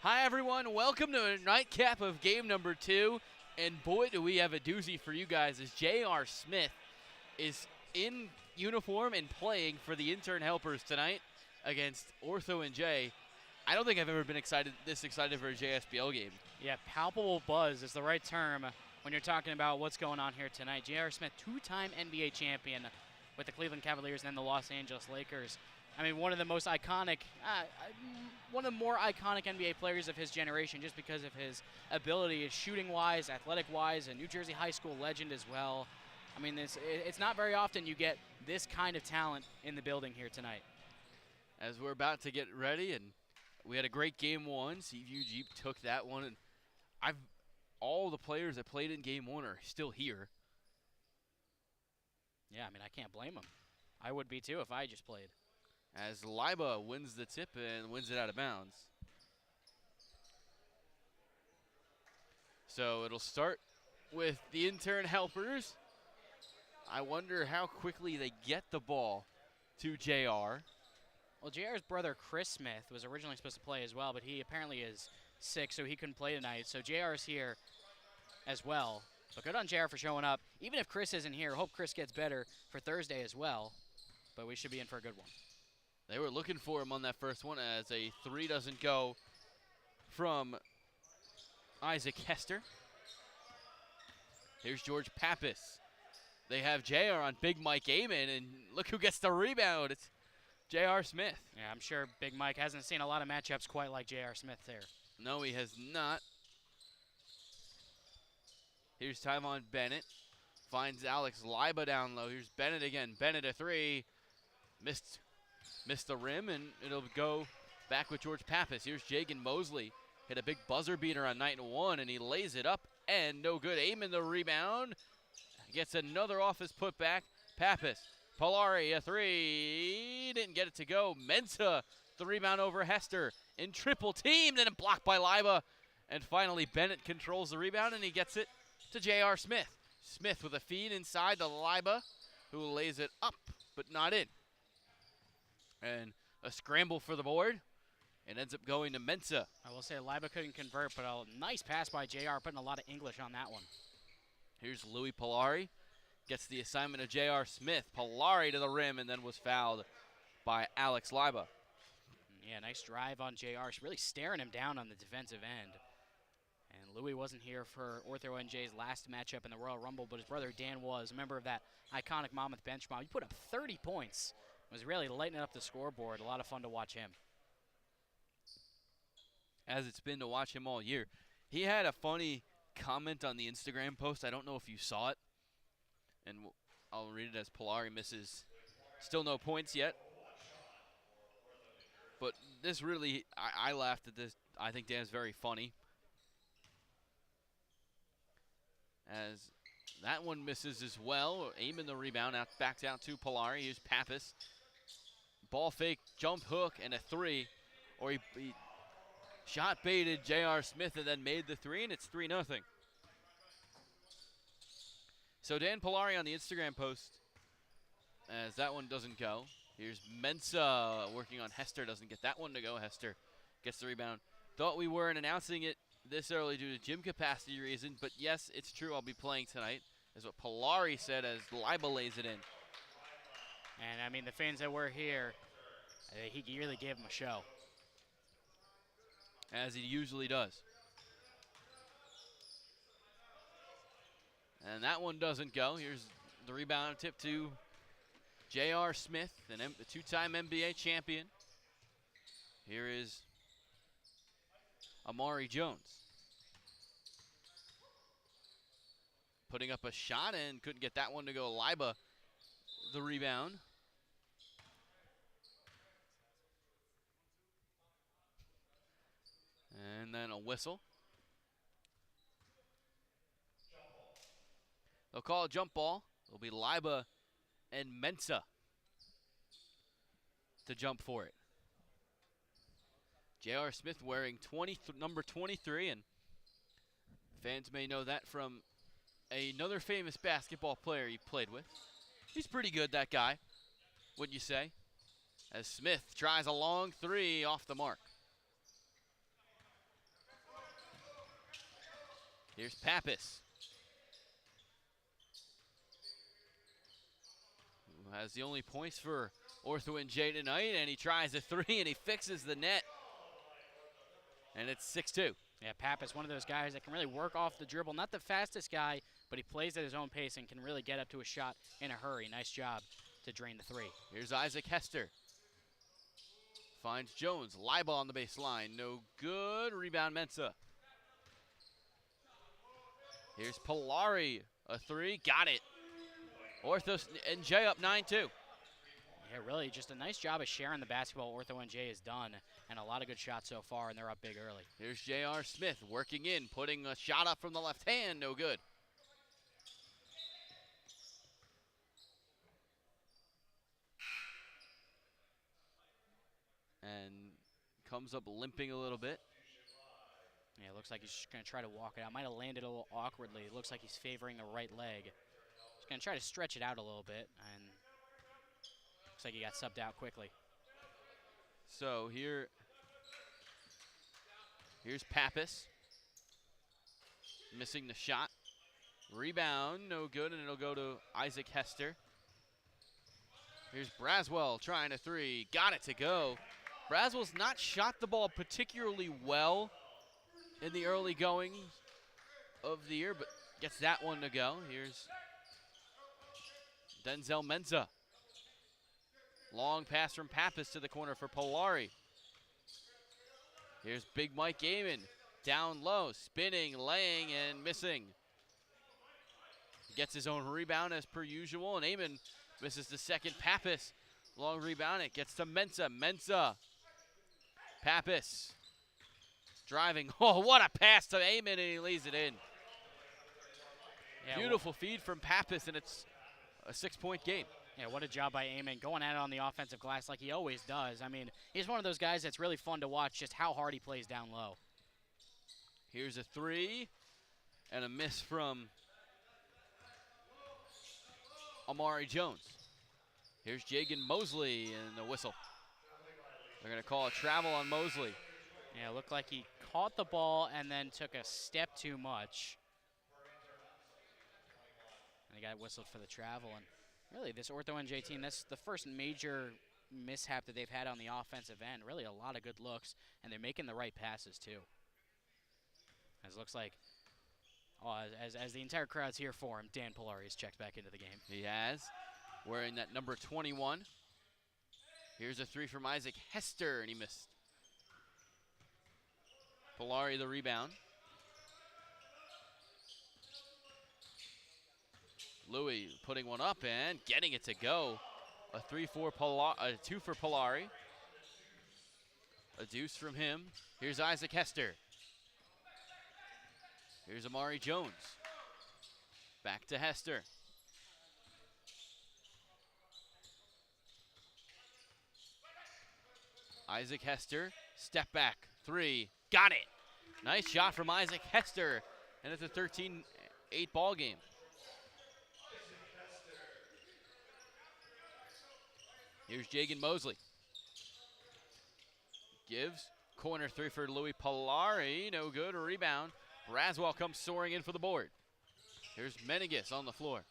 Hi everyone, welcome to a nightcap of game number 2, and boy do we have a doozy for you guys as J.R. Smith is in uniform and playing for the Intern Helpers tonight against Ortho-NJ. I don't think I've ever been this excited for a JSBL game. Yeah, palpable buzz is the right term when you're talking about what's going on here tonight. J.R. Smith, two-time NBA champion with the Cleveland Cavaliers and the Los Angeles Lakers. I mean, one of the more iconic NBA players of his generation just because of his ability shooting-wise, athletic-wise, a New Jersey high school legend as well. I mean, it's not very often you get this kind of talent in the building here tonight. As we're about to get ready, and we had a great game 1. Seaview Jeep took that one, and all the players that played in game 1 are still here. Yeah, I mean, I can't blame them. I would be too if I just played. As Liba wins the tip and wins it out of bounds. So it'll start with the Intern Helpers. I wonder how quickly they get the ball to JR. Well, JR's brother Chris Smith was originally supposed to play as well, but he apparently is sick, so he couldn't play tonight. So JR's here as well. But good on JR for showing up. Even if Chris isn't here, hope Chris gets better for Thursday as well. But we should be in for a good one. They were looking for him on that first one as a 3 doesn't go from Isaac Hester. Here's George Pappas. They have JR on Big Mike Amon, and look who gets the rebound. It's J.R. Smith. Yeah, I'm sure Big Mike hasn't seen a lot of matchups quite like J.R. Smith there. No, he has not. Here's Tyvon Bennett. Finds Alex Liba down low. Here's Bennett again. Bennett a 3. Missed the rim, and it'll go back with George Pappas. Here's Jagan Mosley. Hit a big buzzer beater on night 1, and he lays it up, and no good. Amon the rebound. Gets another off his putback. Pappas. Polari a 3. Didn't get it to go. Mensah the rebound over Hester. In triple team, then blocked by Liba. And finally, Bennett controls the rebound, and he gets it to J.R. Smith. Smith with a feed inside to Liba, who lays it up, but not in. And a scramble for the board. It ends up going to Mensah. I will say Liba couldn't convert, but a nice pass by JR, putting a lot of English on that one. Here's Louis Polari. Gets the assignment of J.R. Smith. Polari to the rim and then was fouled by Alex Liba. Yeah, nice drive on JR. Really staring him down on the defensive end. And Louis wasn't here for Ortho-NJ's last matchup in the Royal Rumble, but his brother Dan was a member of that iconic Monmouth bench mob. He put up 30 points. Was really lighting up the scoreboard. A lot of fun to watch him. As it's been to watch him all year. He had a funny comment on the Instagram post. I don't know if you saw it. And I'll read it as Polari misses. Still no points yet. But this really, I laughed at this. I think Dan's very funny. As that one misses as well. Aiming the rebound, backs out to Polari. Here's Pappas. Ball fake, jump hook, and a 3. Or he shot baited J.R. Smith and then made the 3, and it's 3-0. So Dan Polari on the Instagram post, as that one doesn't go. Here's Mensah working on Hester, doesn't get that one to go. Hester gets the rebound. Thought we weren't announcing it this early due to gym capacity reason, but yes, it's true, I'll be playing tonight, is what Polari said as Liba lays it in. And I mean, the fans that were here, he really gave them a show. As he usually does. And that one doesn't go. Here's the rebound tip to J.R. Smith, the two-time NBA champion. Here is Amari Jones. Putting up a shot and couldn't get that one to go. Liba, the rebound. And then a whistle. They'll call a jump ball. It'll be Liba and Mensah to jump for it. J.R. Smith wearing number 23, and fans may know that from another famous basketball player he played with. He's pretty good, that guy, wouldn't you say? As Smith tries a long 3 off the mark. Here's Pappas, who has the only points for Ortho-NJ tonight, and he tries a three and he fixes the net. And it's 6-2. Yeah, Pappas, one of those guys that can really work off the dribble. Not the fastest guy, but he plays at his own pace and can really get up to a shot in a hurry. Nice job to drain the three. Here's Isaac Hester. Finds Jones. Leibel on the baseline. No good. Rebound Mensah. Here's Polari. A three. Got it. Ortho-NJ up 9-2. Yeah, really just a nice job of sharing the basketball Ortho-NJ has done, and a lot of good shots so far, and they're up big early. Here's J.R. Smith working in, putting a shot up from the left hand. No good. And comes up limping a little bit. Yeah, it looks like he's just going to try to walk it out. Might have landed a little awkwardly. It looks like he's favoring the right leg. He's going to try to stretch it out a little bit, and looks like he got subbed out quickly. So here's Pappas. Missing the shot. Rebound, no good, and it'll go to Isaac Hester. Here's Braswell trying a three. Got it to go. Braswell's not shot the ball particularly well in the early goings of the year, but gets that one to go. Here's Denzel Mensah. Long pass from Pappas to the corner for Polari. Here's Big Mike Amon. Down low, spinning, laying, and missing. Gets his own rebound as per usual, and Amon misses the second. Pappas, long rebound, it gets to Mensah. Mensah, Pappas, driving. Oh, what a pass to Amon, and he lays it in. Yeah, beautiful feed from Pappas, and it's a 6-point game. Yeah, what a job by Amon, going at it on the offensive glass like he always does. I mean, he's one of those guys that's really fun to watch, just how hard he plays down low. Here's a three, and a miss from Amari Jones. Here's Jagan Mosley, and the whistle. They're going to call a travel on Mosley. Yeah, it looked like he caught the ball and then took a step too much. And he got whistled for the travel. And really, this Ortho-NJ team, that's the first major mishap that they've had on the offensive end. Really a lot of good looks, and they're making the right passes, too. As it looks like, as the entire crowd's here for him, Dan Polari has checked back into the game. He has, wearing that number 21. Here's a three from Isaac Hester, and he missed. Polari the rebound. Louis putting one up and getting it to go. A 2 for Polari. A deuce from him. Here's Isaac Hester. Here's Amari Jones. Back to Hester. Isaac Hester, step back, three, got it. Nice shot from Isaac Hester, and it's a 13-8 ball game. Here's Jagan Mosley. Gives, corner three for Louis Polari, no good, a rebound. Braswell comes soaring in for the board. Here's Menegas on the floor.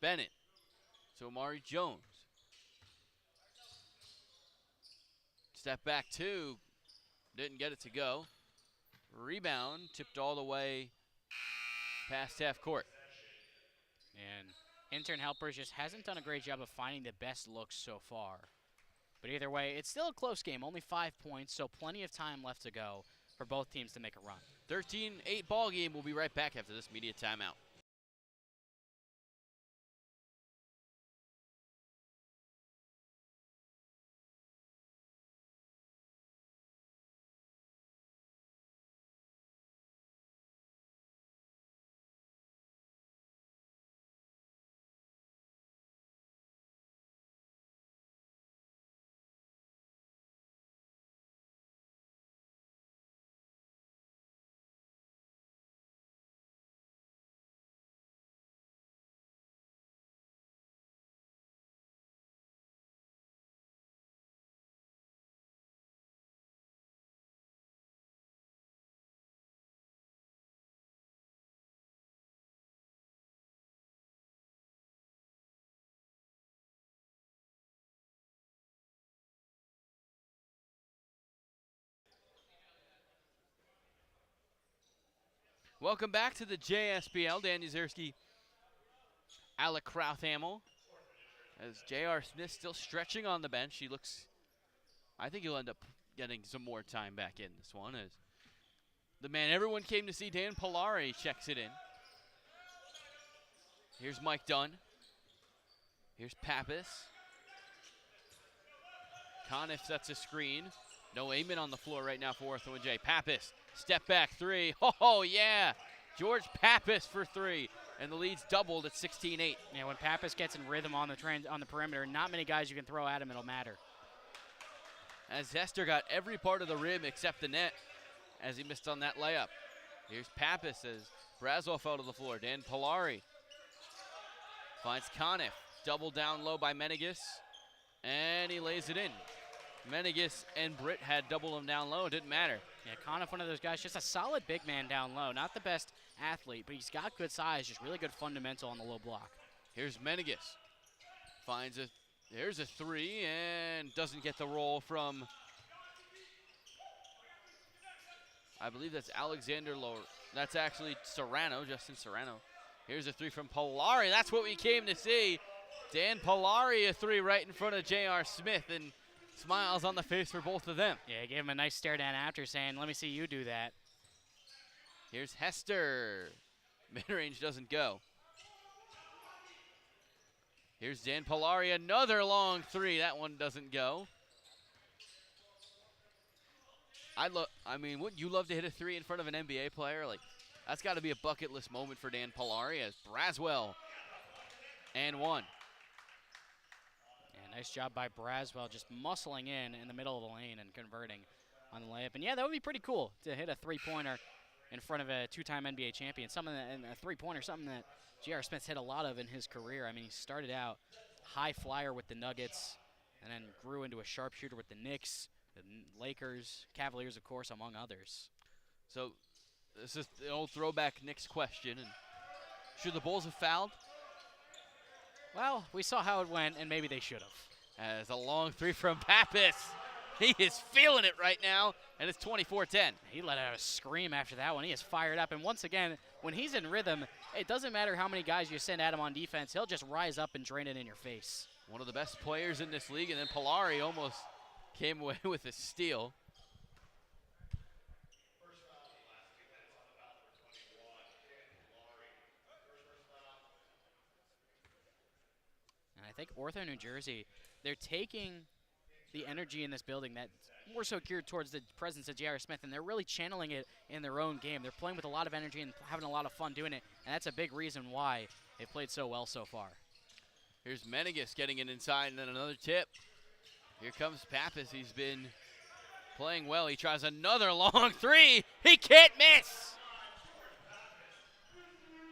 Bennett to Amari Jones. Step back two, didn't get it to go. Rebound, tipped all the way past half court. And Intern Helpers just hasn't done a great job of finding the best looks so far. But either way, it's still a close game, only 5 points, so plenty of time left to go for both teams to make a run. 13-8 ball game. We'll be right back after this media timeout. Welcome back to the JSBL. Dan Yuzerski, Alec Krauthamel. As J.R. Smith still stretching on the bench. He looks, I think he'll end up getting some more time back in this one as the man everyone came to see, Dan Polari, checks it in. Here's Mike Dunn. Here's Pappas. Conniff sets a screen. No Amen on the floor right now for Ortho-NJ. Pappas, step back three. Oh, yeah. George Pappas for three. And the lead's doubled at 16-8. Yeah, when Pappas gets in rhythm on the perimeter, not many guys you can throw at him, it'll matter. As Hester got every part of the rim except the net as he missed on that layup. Here's Pappas as Braswell fell to the floor. Dan Polari finds Conniff. Double down low by Menegas. And he lays it in. Menegas and Britt had double him down low. It didn't matter. Yeah, Conniff, one of those guys, just a solid big man down low. Not the best athlete, but he's got good size, just really good fundamental on the low block. Here's Menegas. There's a three and doesn't get the roll from, I believe that's Alexander Lower. That's actually Serrano, Justin Serrano. Here's a three from Polari. That's what we came to see. Dan Polari, a three right in front of J.R. Smith, and smiles on the face for both of them. Yeah, he gave him a nice stare down after, saying, let me see you do that. Here's Hester. Mid-range doesn't go. Here's Dan Polari, another long three. That one doesn't go. I mean, wouldn't you love to hit a three in front of an NBA player? Like, that's got to be a bucket list moment for Dan Polari as Braswell and one. Yeah, nice job by Braswell, just muscling in the middle of the lane and converting on the layup. And yeah, that would be pretty cool to hit a three-pointer in front of a two-time NBA champion. Something that, and a three-pointer, something that J.R. Smith's hit a lot of in his career. I mean, he started out high flyer with the Nuggets and then grew into a sharpshooter with the Knicks, the Lakers, Cavaliers, of course, among others. So this is the old throwback Knicks question. And should the Bulls have fouled? Well, we saw how it went, and maybe they should have. As a long three from Pappas. He is feeling it right now, and it's 24-10. He let out a scream after that one. He is fired up, and once again, when he's in rhythm, it doesn't matter how many guys you send at him on defense. He'll just rise up and drain it in your face. One of the best players in this league, and then Polari almost came away with a steal. And I think Ortho-New Jersey, they're taking the energy in this building that's more so geared towards the presence of J.R. Smith, and they're really channeling it in their own game. They're playing with a lot of energy and having a lot of fun doing it, and that's a big reason why they've played so well so far. Here's Menegas getting it inside, and then another tip. Here comes Pappas. He's been playing well. He tries another long three. He can't miss.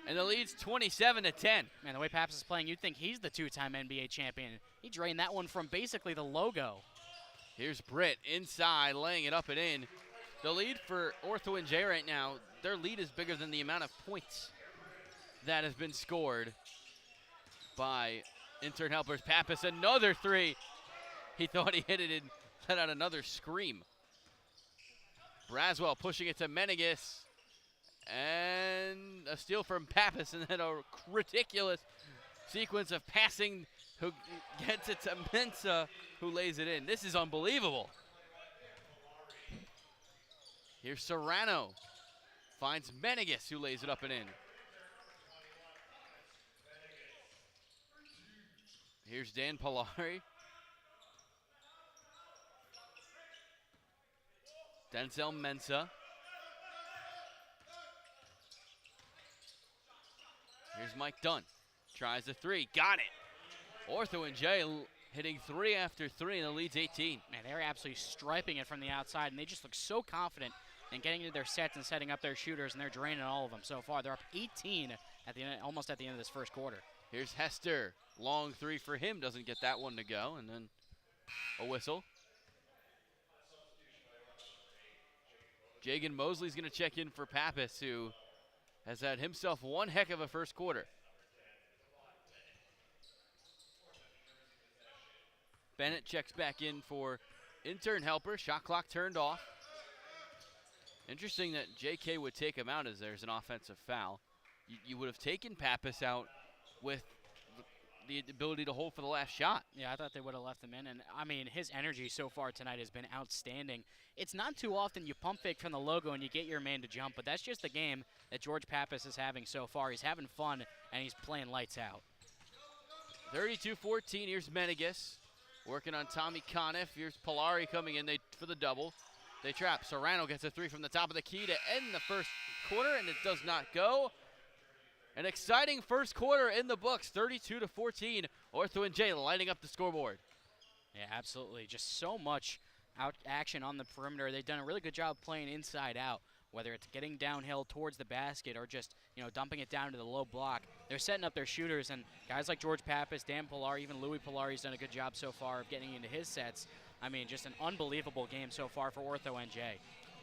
And the lead's 27-10. Man, the way Pappas is playing, you'd think he's the two-time NBA champion. He drained that one from basically the logo. Here's Britt inside, laying it up and in. The lead for Ortho-NJ right now, their lead is bigger than the amount of points that has been scored by Intern helpers. Pappas, another three. He thought he hit it and let out another scream. Braswell pushing it to Menegas. And a steal from Pappas, and then a ridiculous sequence of passing who gets it to Mensah, who lays it in. This is unbelievable. Here's Serrano. Finds Menegas, who lays it up and in. Here's Dan Polari. Denzel Mensah. Here's Mike Dunn. Tries the three. Got it. Ortho-NJ hitting three after three, and the lead's 18. Man, they're absolutely striping it from the outside, and they just look so confident in getting into their sets and setting up their shooters, and they're draining all of them so far. They're up 18 at the end, almost at the end of this first quarter. Here's Hester. Long three for him. Doesn't get that one to go, and then a whistle. Jagan Mosley's going to check in for Pappas, who has had himself one heck of a first quarter. Bennett checks back in for Intern helper. Shot clock turned off. Interesting that JK would take him out as there's an offensive foul. You would have taken Pappas out with the ability to hold for the last shot. Yeah, I thought they would have left him in. And, I mean, his energy so far tonight has been outstanding. It's not too often you pump fake from the logo and you get your man to jump, but that's just the game that George Pappas is having so far. He's having fun, and he's playing lights out. 32-14, here's Menegas working on Tommy Conniff. Here's Polari coming in for the double. They trap. Serrano gets a three from the top of the key to end the first quarter, and it does not go. An exciting first quarter in the books, 32-14. Ortho-NJ lighting up the scoreboard. Yeah, absolutely. Just so much action on the perimeter. They've done a really good job playing inside out, whether it's getting downhill towards the basket or just, dumping it down to the low block. They're setting up their shooters, and guys like George Pappas, Dan Polari, even Louis Polari's done a good job so far of getting into his sets. I mean, just an unbelievable game so far for Ortho-NJ.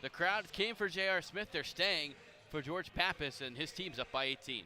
The crowd came for J.R. Smith. They're staying for George Pappas, and his team's up by 18.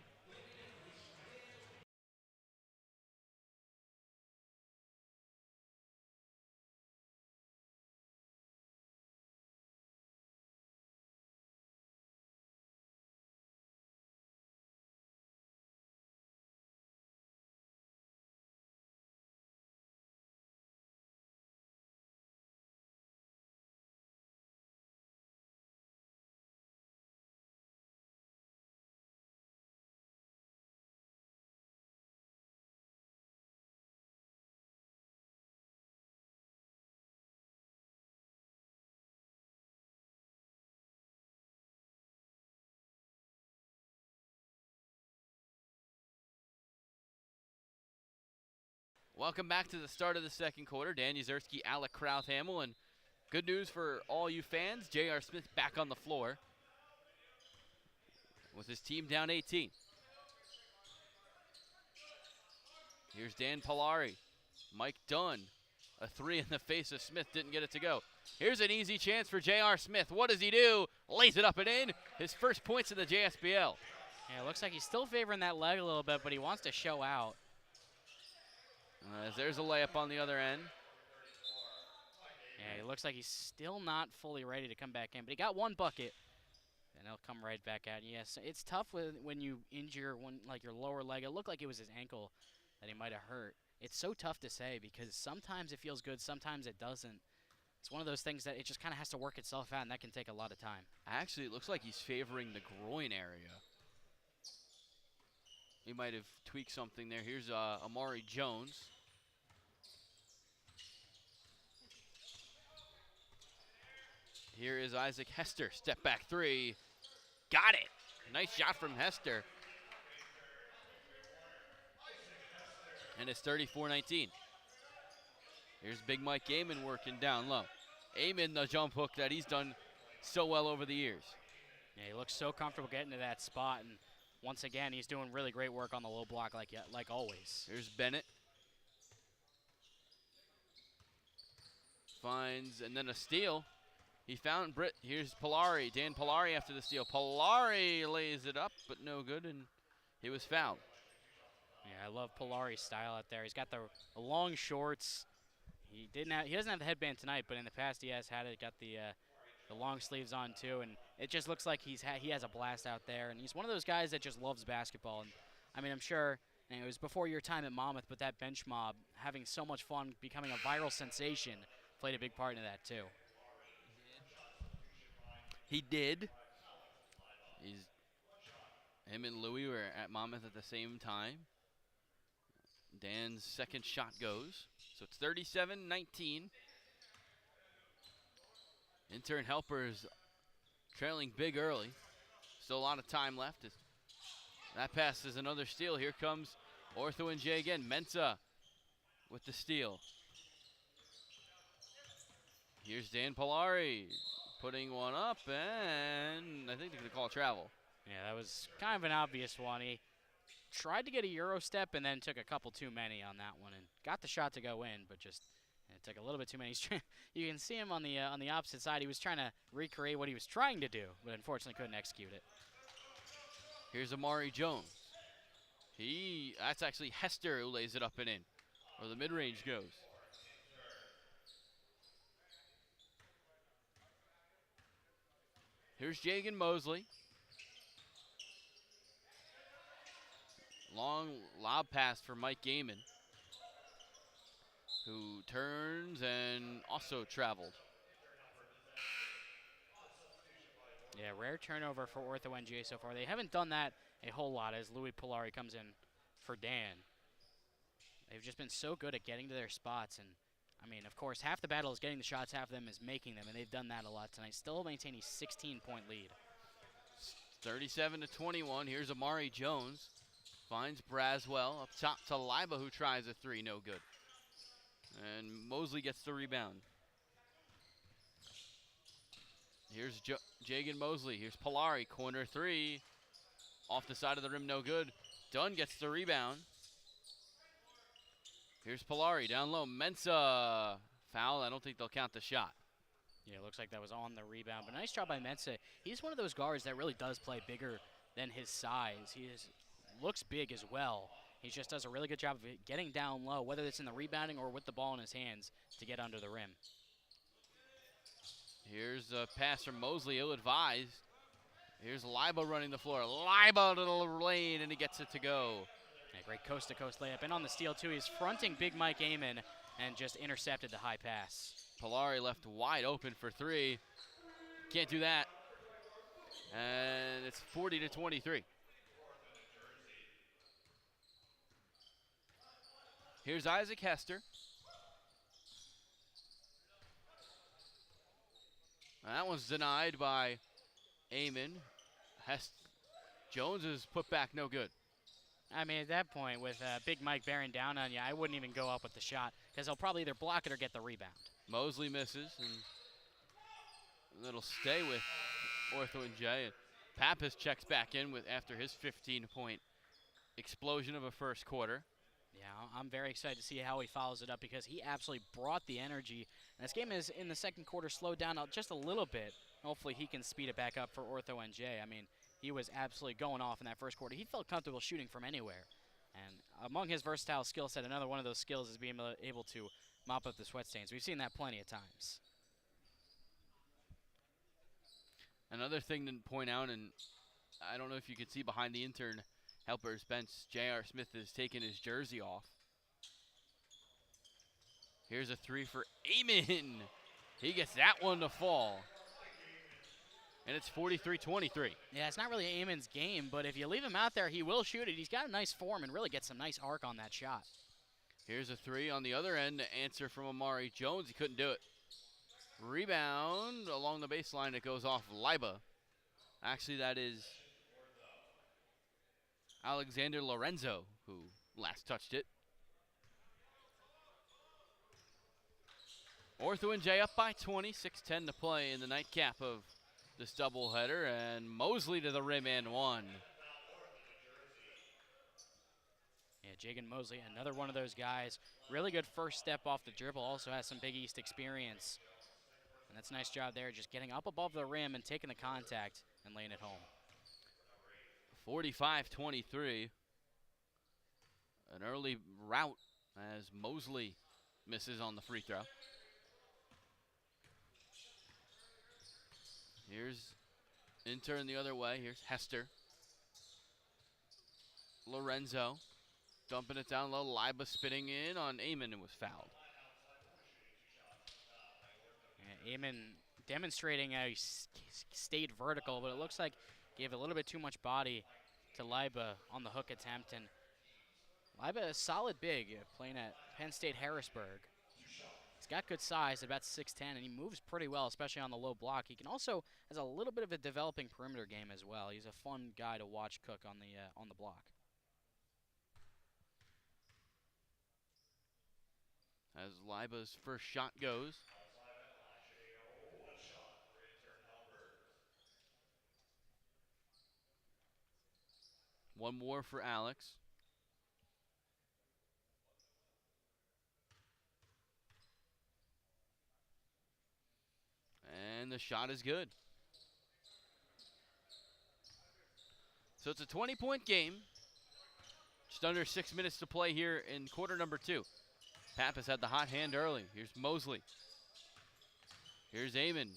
Welcome back to the start of the second quarter. Dan Yuzerski, Alec Krauthamel, and good news for all you fans, J.R. Smith back on the floor with his team down 18. Here's Dan Polari. Mike Dunn, a three in the face of Smith, didn't get it to go. Here's an easy chance for J.R. Smith. What does he do? Lays it up and in. His first points in the JSBL. Yeah, it looks like he's still favoring that leg a little bit, but he wants to show out. As there's a layup on the other end. Yeah, it looks like he's still not fully ready to come back in, but he got one bucket, and he'll come right back at you. Yes, it's tough when you injure your lower leg. It looked like it was his ankle that he might have hurt. It's so tough to say because sometimes it feels good, sometimes it doesn't. It's one of those things that it just kind of has to work itself out, and that can take a lot of time. Actually, it looks like he's favoring the groin area. He might have tweaked something there. Here's Amari Jones. Here is Isaac Hester. Step back three. Got it. Nice shot from Hester. And it's 34-19. Here's Big Mike Amon working down low. Amon, the jump hook that he's done so well over the years. Yeah, he looks so comfortable getting to that spot, and once again, he's doing really great work on the low block like always. Here's Bennett. Finds, and then a steal. He found Britt. Here's Polari. Dan Polari after the steal. Polari lays it up, but no good, and he was fouled. Yeah, I love Polari's style out there. He's got the long shorts. He doesn't have the headband tonight, but in the past he has had it. Got the long sleeves on too, and it just looks like he has a blast out there. And he's one of those guys that just loves basketball. And I mean, I'm sure it was before your time at Monmouth, but that bench mob, having so much fun, becoming a viral sensation, played a big part in that too. He did. Him and Louis were at Monmouth at the same time. Dan's second shot goes. So it's 37-19. Intern helpers trailing big early. Still a lot of time left. That pass is another steal. Here comes Ortho-NJ again. Mensah with the steal. Here's Dan Polari putting one up, and I think they're going to call travel. Yeah, that was kind of an obvious one. He tried to get a Euro step and then took a couple too many on that one and got the shot to go in, but just it took a little bit too many. You can see him on the opposite side. He was trying to recreate what he was trying to do, but unfortunately couldn't execute it. Here's Amari Jones. That's actually Hester who lays it up and in, where the mid-range goes. Here's Jagan Mosley. Long lob pass for Mike Gaiman, who turns and also traveled. Yeah, rare turnover for Ortho-NJ so far. They haven't done that a whole lot as Louis Polari comes in for Dan. They've just been so good at getting to their spots. And, I mean, of course, half the battle is getting the shots, half of them is making them, and they've done that a lot tonight. Still maintain a 16-point lead. 37-21. Here's Amari Jones. Finds Braswell up top to Liba, who tries a three, no good. And Mosley gets the rebound. Here's Jagan Mosley. Here's Polari, corner three. Off the side of the rim, no good. Dunn gets the rebound. Here's Polari, down low. Mensah, foul. I don't think they'll count the shot. Yeah, it looks like that was on the rebound. But nice job by Mensah. He's one of those guards that really does play bigger than his size. Looks big as well. He just does a really good job of getting down low, whether it's in the rebounding or with the ball in his hands, to get under the rim. Here's a pass from Mosley, ill-advised. Here's Liba running the floor. Liba to the lane, and he gets it to go. Yeah, great coast-to-coast layup. And on the steal, too, he's fronting big Mike Amon and just intercepted the high pass. Polari left wide open for three. Can't do that. And it's 40-23. Here's Isaac Hester. That one's denied by Amon. Jones is put back, no good. I mean, at that point, with Big Mike bearing down on you, I wouldn't even go up with the shot because he'll probably either block it or get the rebound. Mosley misses, and it'll stay with Ortho-NJ. And Pappas checks back in after his 15-point explosion of a first quarter. Yeah, I'm very excited to see how he follows it up because he absolutely brought the energy. And this game is, in the second quarter, slowed down just a little bit. Hopefully he can speed it back up for Ortho-NJ. I mean, he was absolutely going off in that first quarter. He felt comfortable shooting from anywhere. And among his versatile skill set, another one of those skills is being able to mop up the sweat stains. We've seen that plenty of times. Another thing to point out, and I don't know if you can see behind the intern helper's bench, J.R. Smith has taken his jersey off. Here's a three for Amon. He gets that one to fall. And it's 43-23. Yeah, it's not really Amon's game, but if you leave him out there, he will shoot it. He's got a nice form and really gets some nice arc on that shot. Here's a three on the other end, to answer from Amari Jones. He couldn't do it. Rebound along the baseline. It goes off Liba. Actually, that is Alexander Lorenzo who last touched it. Ortho-NJ up by 20, 6:10 to play in the nightcap of this doubleheader, and Mosley to the rim and one. Yeah, Jagan Mosley, another one of those guys. Really good first step off the dribble, also has some Big East experience. And that's a nice job there, just getting up above the rim and taking the contact and laying it home. 45-23. An early rout as Mosley misses on the free throw. Here's Intern the other way. Here's Hester. Lorenzo dumping it down low. Liba spinning in on Amon and was fouled. Yeah, Amon demonstrating a stayed vertical, but it looks like gave a little bit too much body to Liba on the hook attempt. And Liba is solid big, playing at Penn State Harrisburg. He's got good size, about 6'10", and he moves pretty well, especially on the low block. He can also has a little bit of a developing perimeter game as well. He's a fun guy to watch cook on the block. As Liba's first shot goes. One more for Alex. And the shot is good. So it's a 20-point game. Just under 6 minutes to play here in quarter number 2. Pappas had the hot hand early. Here's Mosley. Here's Amon.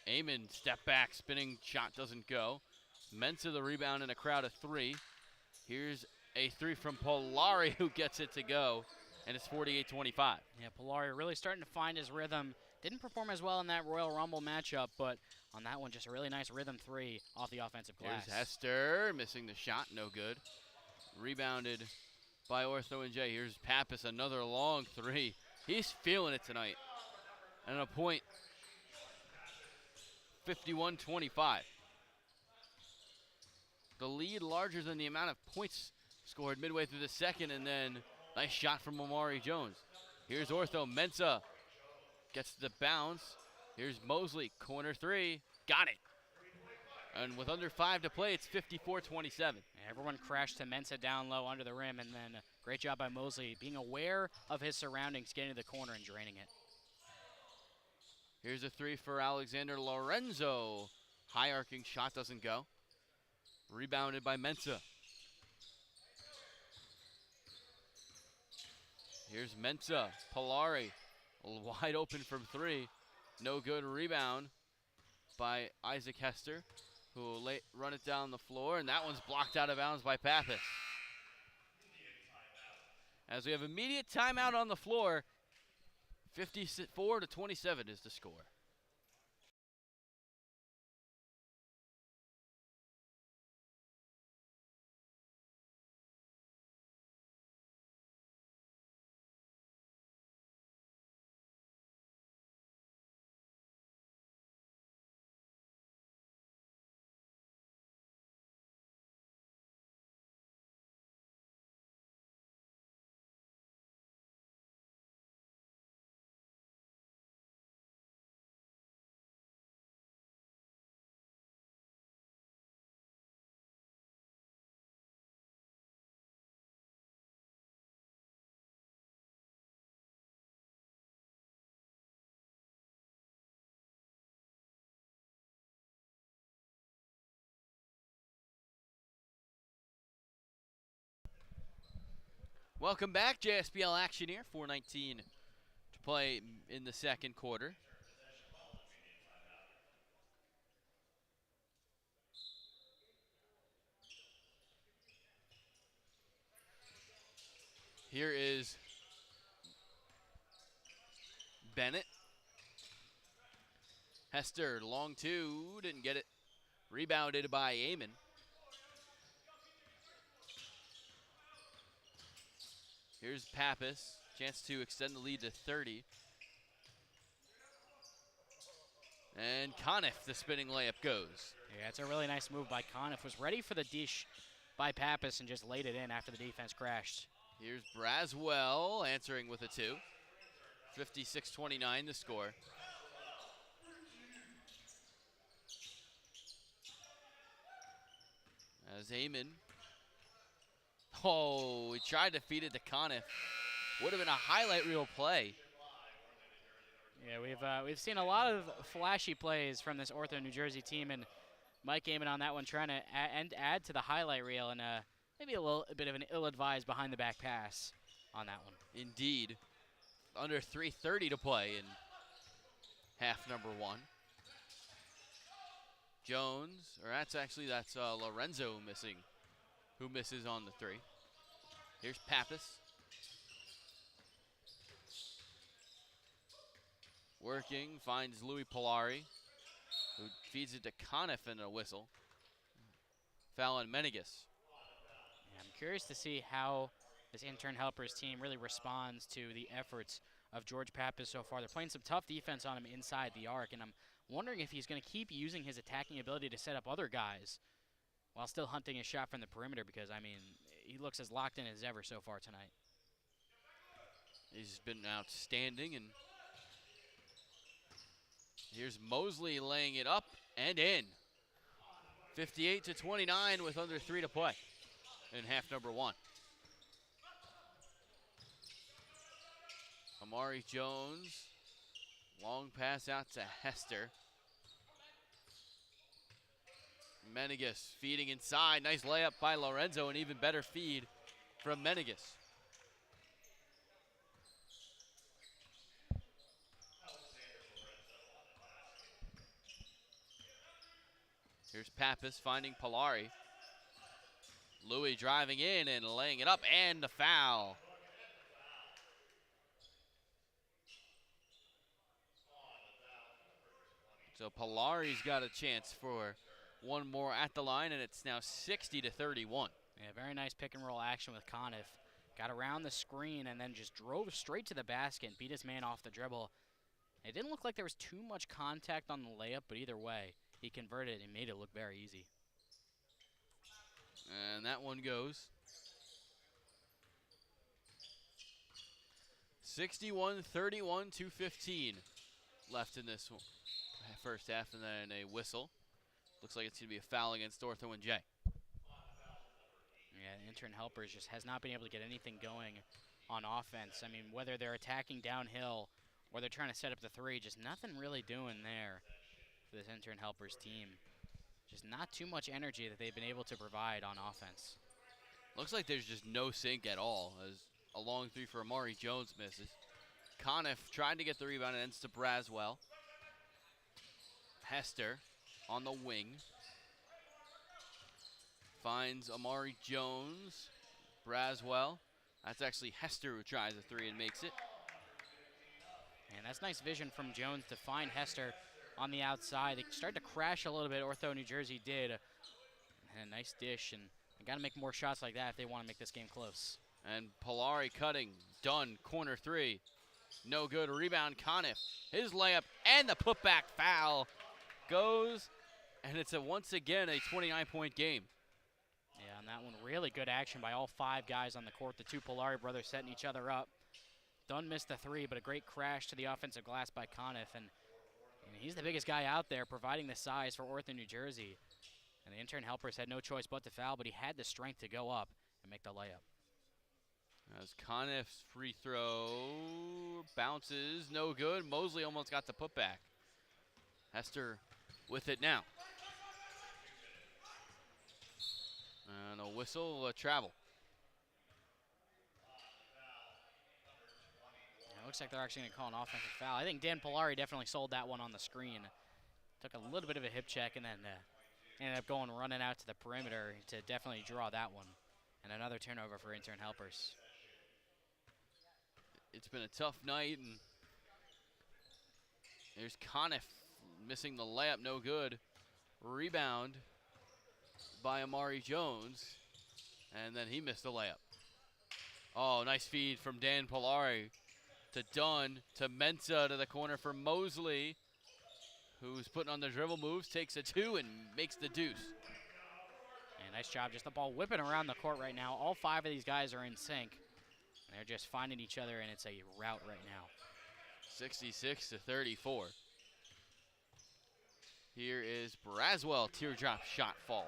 Amon, step back, spinning shot doesn't go. Mensah the rebound in a crowd of 3. Here's a 3 from Polari who gets it to go, and it's 48-25. Yeah, Polari really starting to find his rhythm. Didn't perform as well in that Royal Rumble matchup, but on that one, just a really nice rhythm 3 off the offensive glass. Here's Hester, missing the shot, no good. Rebounded by Ortho-NJ. Here's Pappas, another long 3. He's feeling it tonight. And a point, 51-25. The lead larger than the amount of points scored midway through the second, and then nice shot from Amari Jones. Here's Ortho, Mensah gets the bounce. Here's Mosley, corner 3, got it. And with under 5 to play, it's 54-27. Everyone crashed to Mensah down low under the rim, and then great job by Mosley being aware of his surroundings, getting to the corner and draining it. Here's a 3 for Alexander Lorenzo. High arcing shot doesn't go. Rebounded by Mensah. Here's Mensah, Polari, wide open from 3. No good. Rebound by Isaac Hester, who will run it down the floor, and that one's blocked out of bounds by Pappas. As we have immediate timeout on the floor, 54-27 is the score. Welcome back, JSBL action here. 4:19 to play in the second quarter. Here is Bennett. Hester, long 2, didn't get it. Rebounded by Amon. Here's Pappas, chance to extend the lead to 30. And Conniff, the spinning layup goes. Yeah, it's a really nice move by Conniff. Was ready for the dish by Pappas and just laid it in after the defense crashed. Here's Braswell answering with a 2. 56-29 the score. As Amon. Oh, he tried to feed it to Conniff. Would have been a highlight reel play. Yeah, we've seen a lot of flashy plays from this Ortho New Jersey team, and Mike Amon on that one trying to add to the highlight reel, and maybe a bit of an ill-advised behind-the-back pass on that one. Indeed. Under 3:30 to play in half number 1. Jones, or that's Lorenzo missing, who misses on the 3. Here's Pappas. Working, finds Louis Polari, who feeds it to Conniff and a whistle. Foul on Menegas. Yeah, I'm curious to see how this intern helpers team really responds to the efforts of George Pappas so far. They're playing some tough defense on him inside the arc, and I'm wondering if he's going to keep using his attacking ability to set up other guys while still hunting a shot from the perimeter, because, I mean, he looks as locked in as ever so far tonight. He's been outstanding, and here's Mosley laying it up and in. 58-29 with under 3 to play in half number 1. Amari Jones, long pass out to Hester. Menegas feeding inside. Nice layup by Lorenzo, an even better feed from Menegas. Here's Pappas finding Polari. Louis driving in and laying it up, and the foul. So Polari's got a chance for one more at the line, and it's now 60-31. Yeah, very nice pick and roll action with Conniff. Got around the screen and then just drove straight to the basket and beat his man off the dribble. It didn't look like there was too much contact on the layup, but either way, he converted and made it look very easy. And that one goes. 61-31, 2:15 left in this first half, and then a whistle. Looks like it's going to be a foul against Ortho-NJ. Yeah, Intern Helpers just has not been able to get anything going on offense. I mean, whether they're attacking downhill or they're trying to set up the three, just nothing really doing there for this Intern Helpers team. Just not too much energy that they've been able to provide on offense. Looks like there's just no sync at all, as a long three for Amari Jones misses. Conniff tried to get the rebound and ends to Braswell. Hester on the wing. Finds Amari Jones. Braswell. That's actually Hester who tries a three and makes it. And that's nice vision from Jones to find Hester on the outside. They started to crash a little bit, Ortho-New Jersey did. And a nice dish, and they got to make more shots like that if they want to make this game close. And Polari cutting, done, corner three. No good, rebound Conniff. His layup and the putback foul goes, and it's once again a 29-point game. Yeah, on that one, really good action by all five guys on the court. The two Polari brothers setting each other up. Dunn missed the three, but a great crash to the offensive glass by Conniff, and he's the biggest guy out there providing the size for Ortho-New Jersey. And the Intern Helpers had no choice but to foul, but he had the strength to go up and make the layup. As Conniff's free throw bounces, no good. Mosley almost got the putback. Hester with it now. And a whistle, a travel. It looks like they're actually going to call an offensive foul. I think Dan Polari definitely sold that one on the screen. Took a little bit of a hip check and then ended up running out to the perimeter to definitely draw that one. And another turnover for Intern Helpers. It's been a tough night, and there's Conniff missing the layup, no good. Rebound by Amari Jones, and then he missed the layup. Oh, nice feed from Dan Polari to Dunn, to Mensah, to the corner for Mosley, who's putting on the dribble moves, takes a two and makes the deuce. And nice job, just the ball whipping around the court right now. All five of these guys are in sync. They're just finding each other, and it's a rout right now. 66-34. Here is Braswell, teardrop shot falls.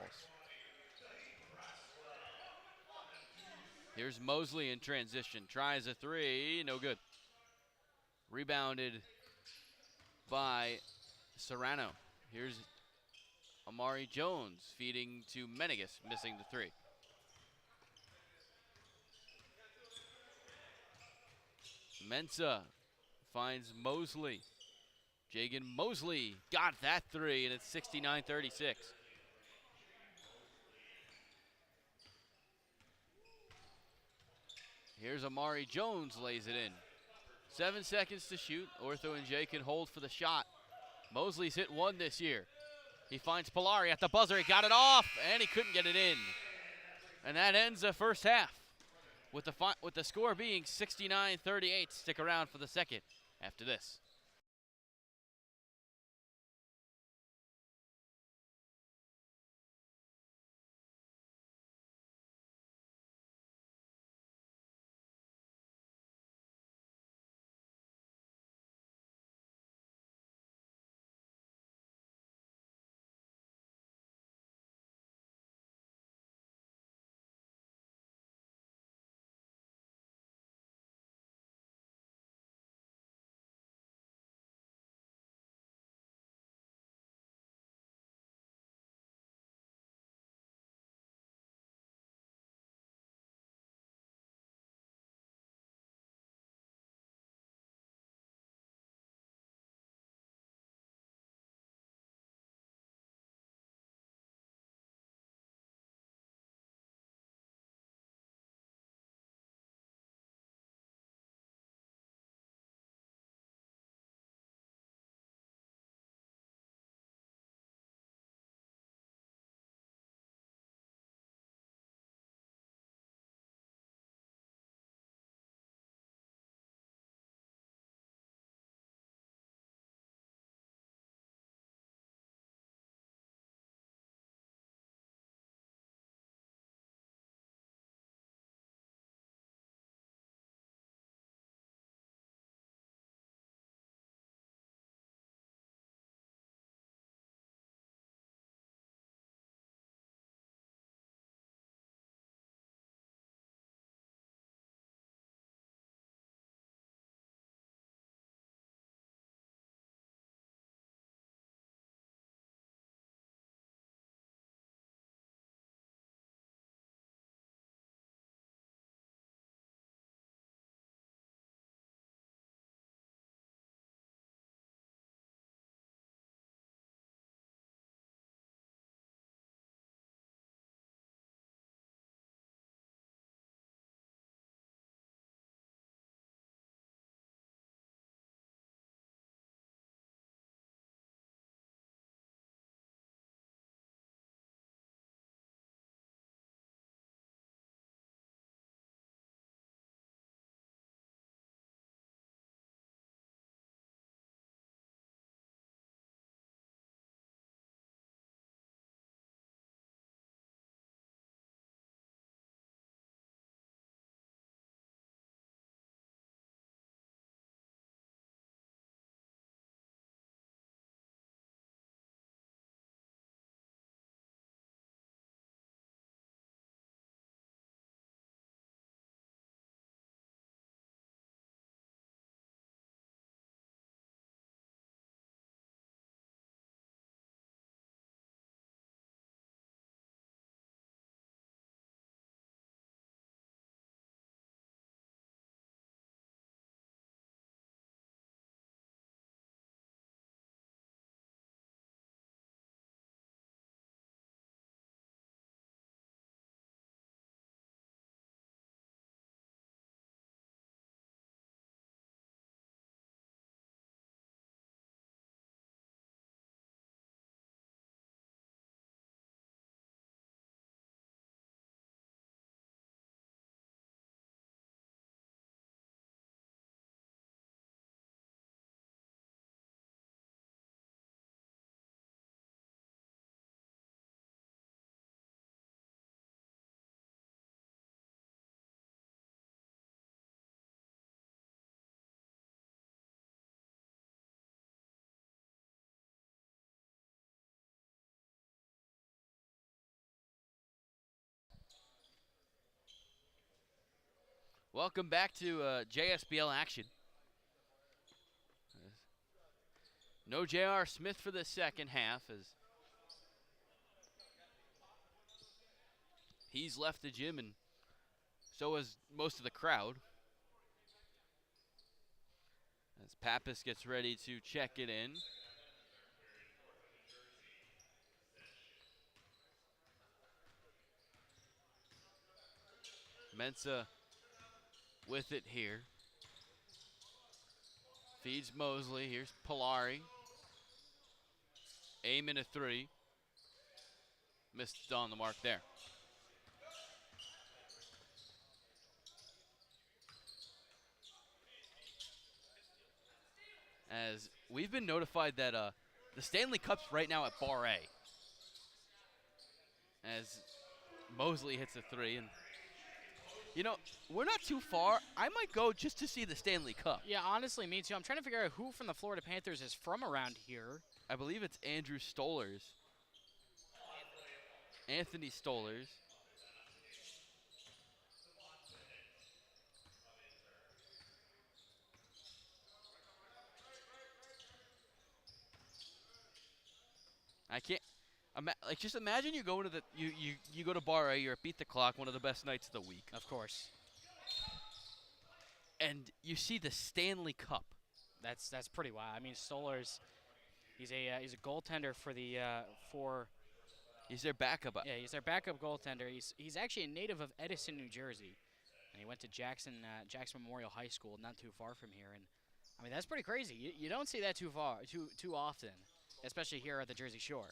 Here's Mosley in transition, tries a three, no good. Rebounded by Serrano. Here's Amari Jones feeding to Menegas, missing the three. Mensah finds Mosley. Jagan Mosley got that three, and it's 69-36. Here's Amari Jones, lays it in. 7 seconds to shoot. Ortho-NJ can hold for the shot. Mosley's hit one this year. He finds Polari at the buzzer. He got it off, and he couldn't get it in. And that ends the first half with the score being 69-38. Stick around for the second after this. Welcome back to JSBL action. No J.R. Smith for the second half as he's left the gym, and so has most of the crowd. As Pappas gets ready to check it in. Mensah with it here. Feeds Mosley. Here's Polari. Aiming a three. Missed on the mark there. As we've been notified that the Stanley Cup's right now at Bar A. As Mosley hits a three, and you know, we're not too far. I might go just to see the Stanley Cup. Yeah, honestly, me too. I'm trying to figure out who from the Florida Panthers is from around here. I believe it's Andrew Stollers. Anthony Stollers. I can't. Like, just imagine you go to the you go to Bar A. You're at Beat the Clock, one of the best nights of the week. Of course. And you see the Stanley Cup. That's pretty wild. I mean, Stollers, he's a goaltender for the for. He's their backup. Yeah, he's their backup goaltender. He's actually a native of Edison, New Jersey, and he went to Jackson Memorial High School, not too far from here. And I mean, that's pretty crazy. You don't see that too often, especially here at the Jersey Shore.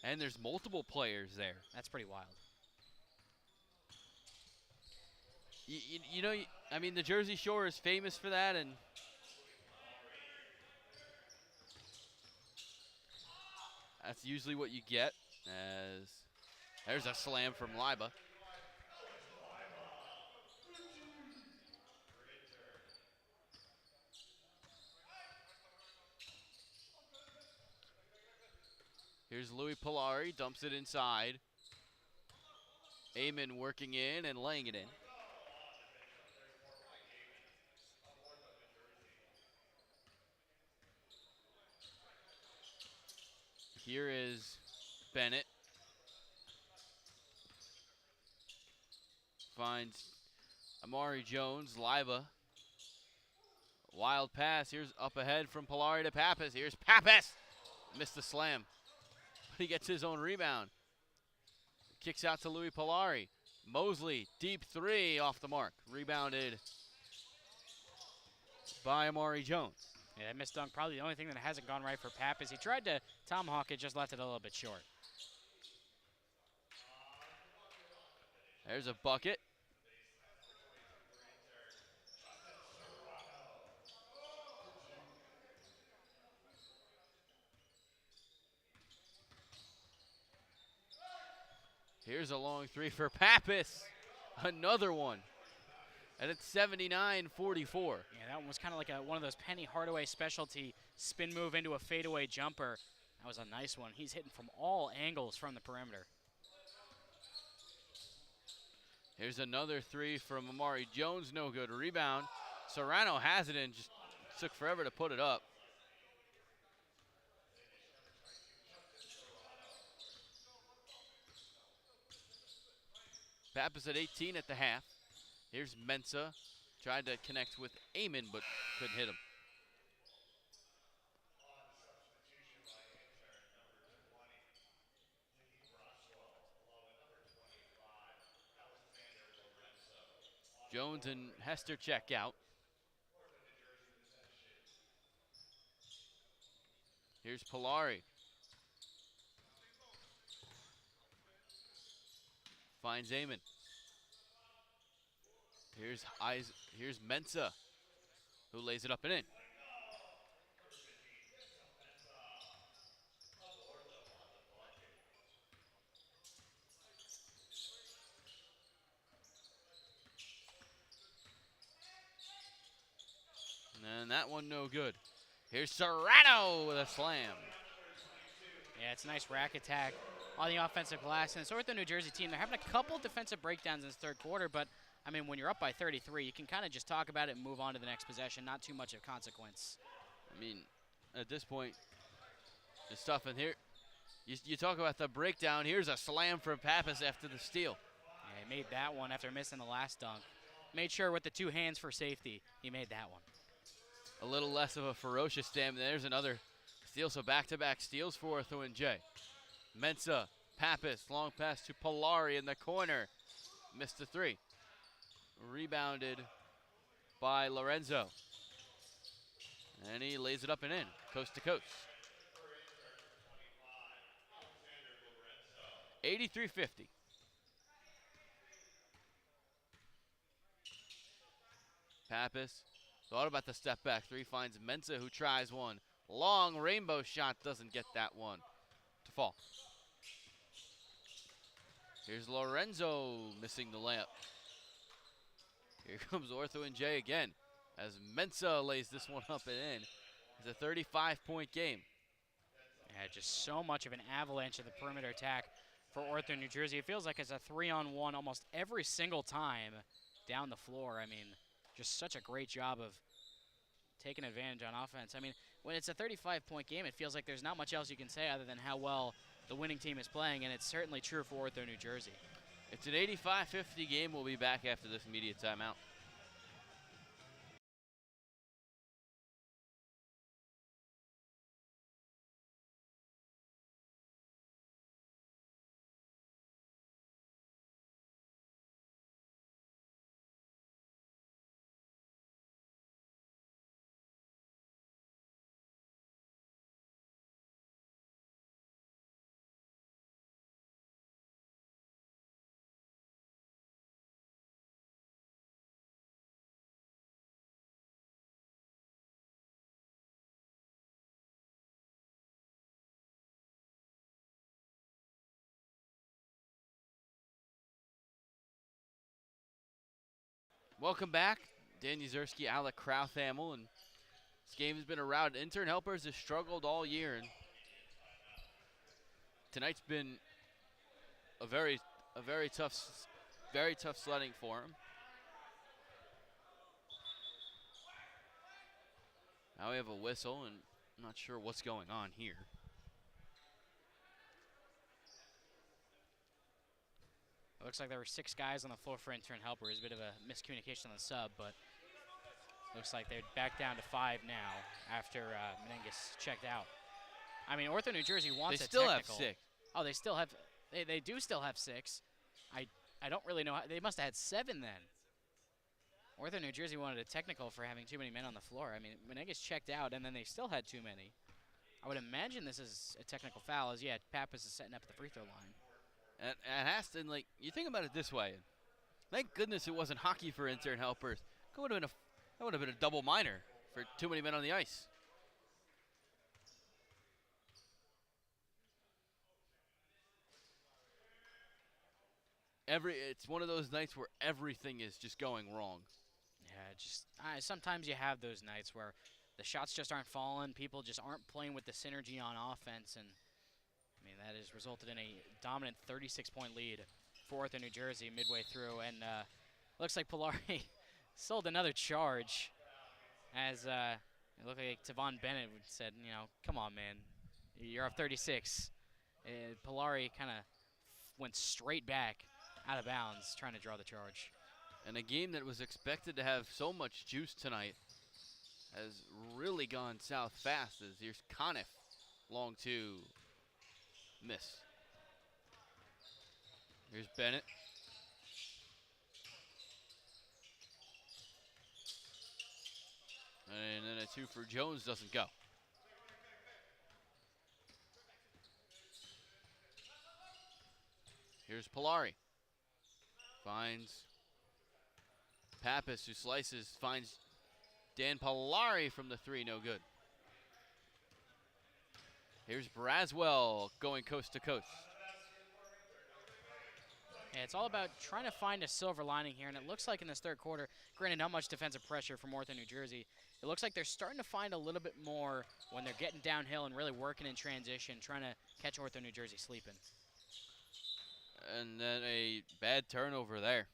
And there's multiple players there. That's pretty wild. You know, I mean, the Jersey Shore is famous for that, and that's usually what you get. As there's a slam from Liba. Here's Louis Polari, dumps it inside. Amon working in and laying it in. Here is Bennett. Finds Amari Jones, Liba. Wild pass, here's up ahead from Polari to Pappas. Here's Pappas! Missed the slam. He gets his own rebound. Kicks out to Louis Polari. Mosley, deep three off the mark. Rebounded by Amari Jones. Yeah, that missed dunk, probably the only thing that hasn't gone right for Pappas. He tried to tomahawk it, just left it a little bit short. There's a bucket. Here's a long three for Pappas. Another one. And it's 79-44. Yeah, that one was kind of like one of those Penny Hardaway specialty spin move into a fadeaway jumper. That was a nice one. He's hitting from all angles from the perimeter. Here's another three from Amari Jones. No good. Rebound. Serrano has it and just took forever to put it up. Pappas at 18 at the half. Here's Mensah. Tried to connect with Amon, but couldn't hit him. Jones and Hester check out. Here's Polari. Finds Amon. Here's Mensah, who lays it up and in. And that one no good. Here's Serrano with a slam. Yeah, it's a nice rack attack on the offensive glass. And this Ortho New Jersey team, they're having a couple defensive breakdowns in this third quarter, but I mean, when you're up by 33, you can kind of just talk about it and move on to the next possession. Not too much of consequence. I mean, at this point, it's tough in here. You talk about the breakdown. Here's a slam from Pappas after the steal. Yeah, he made that one after missing the last dunk. Made sure with the 2 hands for safety, he made that one. A little less of a ferocious slam. There's another steal, so back-to-back steals for Ortho-NJ. Mensah, Pappas, long pass to Polari in the corner. Missed the 3. Rebounded by Lorenzo. And he lays it up and in, coast to coast. 83-50. Pappas thought about the step back 3, finds Mensah, who tries one. Long rainbow shot, doesn't get that one to fall. Here's Lorenzo missing the layup. Here comes Ortho-NJ again as Mensah lays this one up and in. It's a 35-point game. Yeah, just so much of an avalanche of the perimeter attack for New Jersey. It feels like it's a 3-on-1 almost every single time down the floor. I mean, just such a great job of taking advantage on offense. I mean, when it's a 35-point game, it feels like there's not much else you can say other than how well the winning team is playing, and it's certainly true for New Jersey. It's an 85-50 game. We'll be back after this immediate timeout. Welcome back. Dan Yuzerski, Alec Krauthamel, and this game has been a rout. Intern helpers have struggled all year, and tonight's been a very tough sledding for him. Now we have a whistle, and I'm not sure what's going on here. It looks like there were 6 guys on the floor for Intern helpers. A bit of a miscommunication on the sub, but looks like they're back down to 5 now after Menenges checked out. I mean, New Jersey wants a technical. They still have 6. Oh, they still have. They do still have 6. I don't really know how. They must have had 7 then. New Jersey wanted a technical for having too many men on the floor. I mean, Menenges checked out, and then they still had too many. I would imagine this is a technical foul, as Pappas is setting up at the free throw line. And Haston, like, you think about it this way. Thank goodness it wasn't hockey for Intern helpers. That would have been a double minor for too many men on the ice. It's one of those nights where everything is just going wrong. Yeah, sometimes you have those nights where the shots just aren't falling. People just aren't playing with the synergy on offense, and I mean, that has resulted in a dominant 36-point lead for New Jersey midway through. And looks like Polari sold another charge as it looked like Tavon Bennett said, come on, man. You're up 36. Polari kind of went straight back out of bounds trying to draw the charge. And a game that was expected to have so much juice tonight has really gone south fast as here's Conniff long 2. Miss. Here's Bennett. And then a 2 for Jones doesn't go. Here's Polari. Finds Pappas, who slices, finds Dan Polari from the 3, no good. Here's Braswell going coast to coast. Yeah, it's all about trying to find a silver lining here, and it looks like in this third quarter, granted not much defensive pressure from New Jersey, it looks like they're starting to find a little bit more when they're getting downhill and really working in transition, trying to catch New Jersey sleeping. And then a bad turnover there.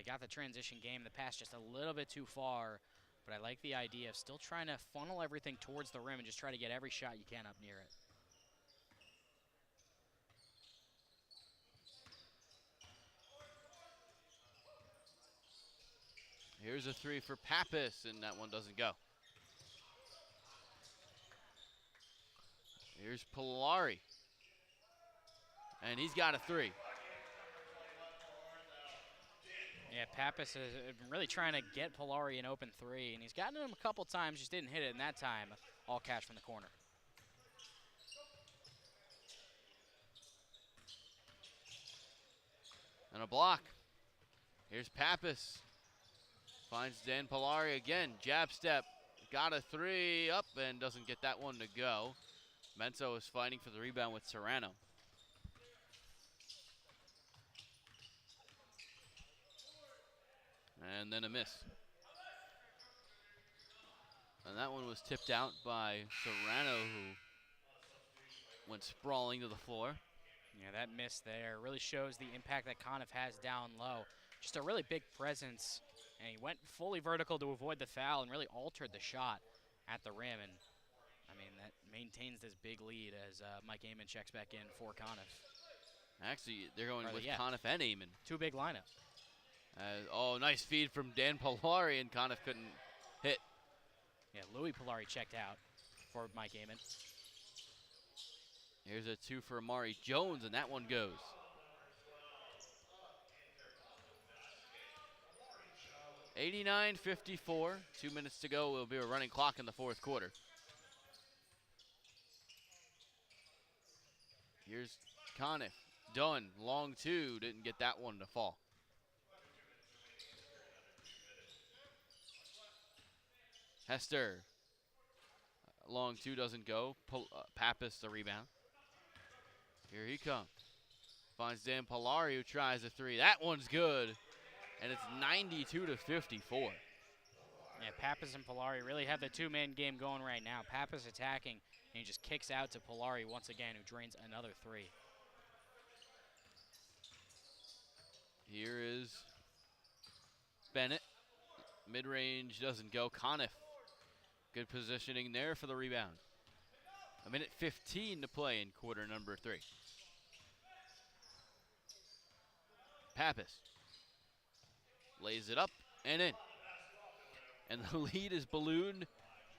they got the transition game. The pass just a little bit too far, but I like the idea of still trying to funnel everything towards the rim and just try to get every shot you can up near it. Here's a three for Pappas, and that one doesn't go. Here's Polari. And he's got a three. Yeah, Pappas is really trying to get Polari an open three, and he's gotten him a couple times, just didn't hit it, and that time, all catch from the corner. And a block. Here's Pappas. Finds Dan Polari again. Jab step. Got a three up and doesn't get that one to go. Menso is fighting for the rebound with Serrano. And then a miss. And that one was tipped out by Serrano, who went sprawling to the floor. Yeah, that miss there really shows the impact that Conniff has down low. Just a really big presence, and he went fully vertical to avoid the foul and really altered the shot at the rim. And, I mean, that maintains this big lead as Mike Amon checks back in for Conniff. Actually, they're going with yeah. Conniff and Amon. Two big lineup. Oh, nice feed from Dan Polari, and Conniff couldn't hit. Yeah, Louis Polari checked out for Mike Amon. Here's a two for Amari Jones, and that one goes. (89-54). 2 minutes to go. Will be a running clock in the fourth quarter. Here's Conniff. Done. Long two. Didn't get that one to fall. Hester. Long two doesn't go. Pappas the rebound. Here he comes. Finds Dan Polari, who tries a three. That one's good. And it's 92-54. Yeah, Pappas and Polari really have the two-man game going right now. Pappas attacking, and he just kicks out to Polari once again, who drains another three. Here is Bennett. Mid-range doesn't go. Conniff. Good positioning there for the rebound. 1:15 to play in quarter number 3. Pappas lays it up and in. And the lead is ballooned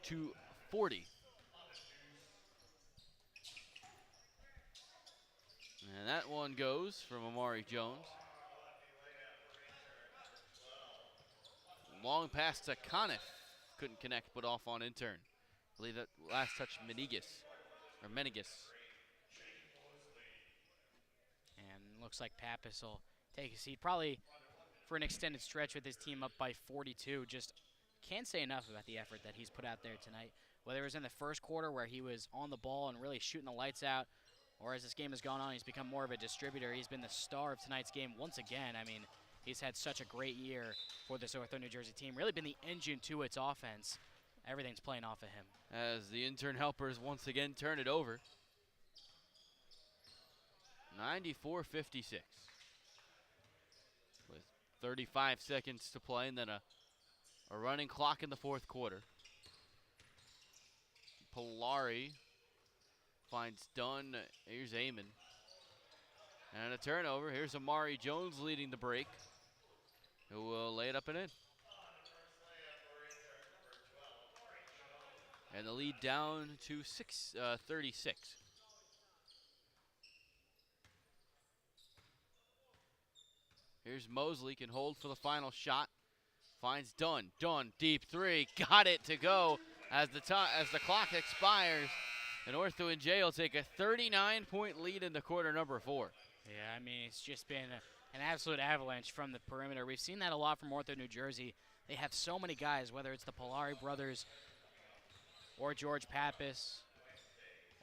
to 40. And that one goes from Amari Jones. Long pass to Conniff. Couldn't connect, but off on Intern. I believe that last touch Menegas. And looks like Pappas will take a seat, probably for an extended stretch with his team up by 42. Just can't say enough about the effort that he's put out there tonight. Whether it was in the first quarter where he was on the ball and really shooting the lights out, or as this game has gone on, he's become more of a distributor. He's been the star of tonight's game once again. I mean, he's had such a great year for this Ortho-New Jersey team. Really been the engine to its offense. Everything's playing off of him. As the Intern helpers once again turn it over. 94-56. With 35 seconds to play and then a running clock in the fourth quarter. Polari finds Dunn. Here's Amon. And a turnover. Here's Amari Jones leading the break, who will lay it up and in. And the lead down to 36. Here's Mosley, can hold for the final shot. Finds Dunn. Dunn, deep three, got it to go as the clock expires. And Ortho-NJ will take a 39-point lead in the quarter number 4. Yeah, I mean, it's just been an absolute avalanche from the perimeter. We've seen that a lot from Ortho-New Jersey. They have so many guys, whether it's the Polari brothers or George Pappas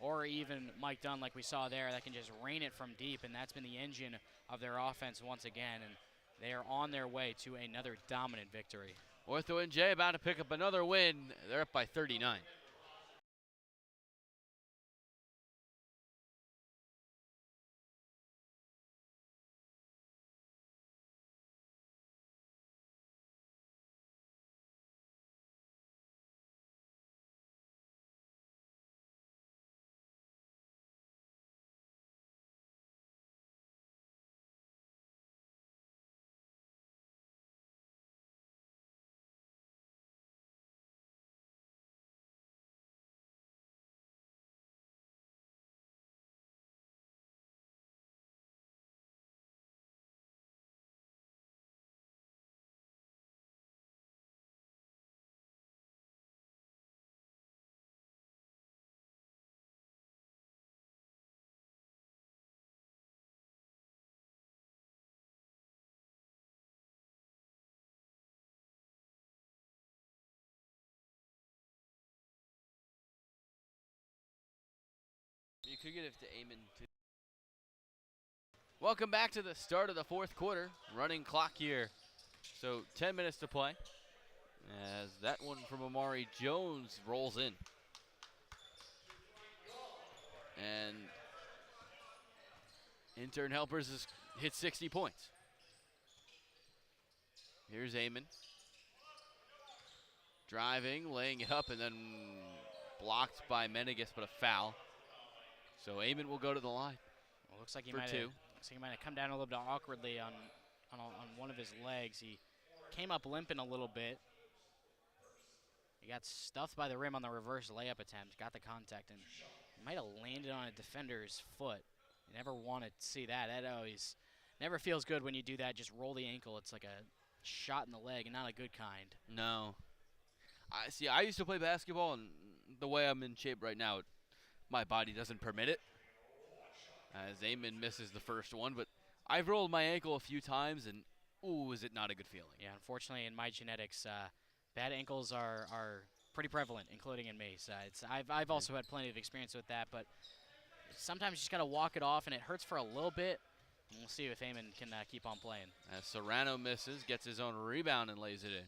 or even Mike Dunn like we saw there, that can just rain it from deep, and that's been the engine of their offense once again, and they are on their way to another dominant victory. Ortho-NJ about to pick up another win. They're up by 39. You could get it to Eamon too. Welcome back to the start of the fourth quarter. Running clock here. So 10 minutes to play. As that one from Amari Jones rolls in. And Intern Helpers has hit 60 points. Here's Eamon. Driving, laying it up, and then blocked by Menegas, but a foul. So Eamon will go to the line. Well, looks like he for might two. have come down a little bit awkwardly on one of his legs. He came up limping a little bit. He got stuffed by the rim on the reverse layup attempt, got the contact, and might have landed on a defender's foot. You never want to see that. That always never feels good when you do that. Just roll the ankle. It's like a shot in the leg, and not a good kind. No. I used to play basketball, and the way I'm in shape right now, my body doesn't permit it. As Eamon misses the first one, but I've rolled my ankle a few times, and ooh, is it not a good feeling. Yeah, unfortunately, in my genetics, bad ankles are pretty prevalent, including in me. So I've also had plenty of experience with that, but sometimes you just got to walk it off, and it hurts for a little bit. And we'll see if Eamon can keep on playing. As Serrano misses, gets his own rebound and lays it in.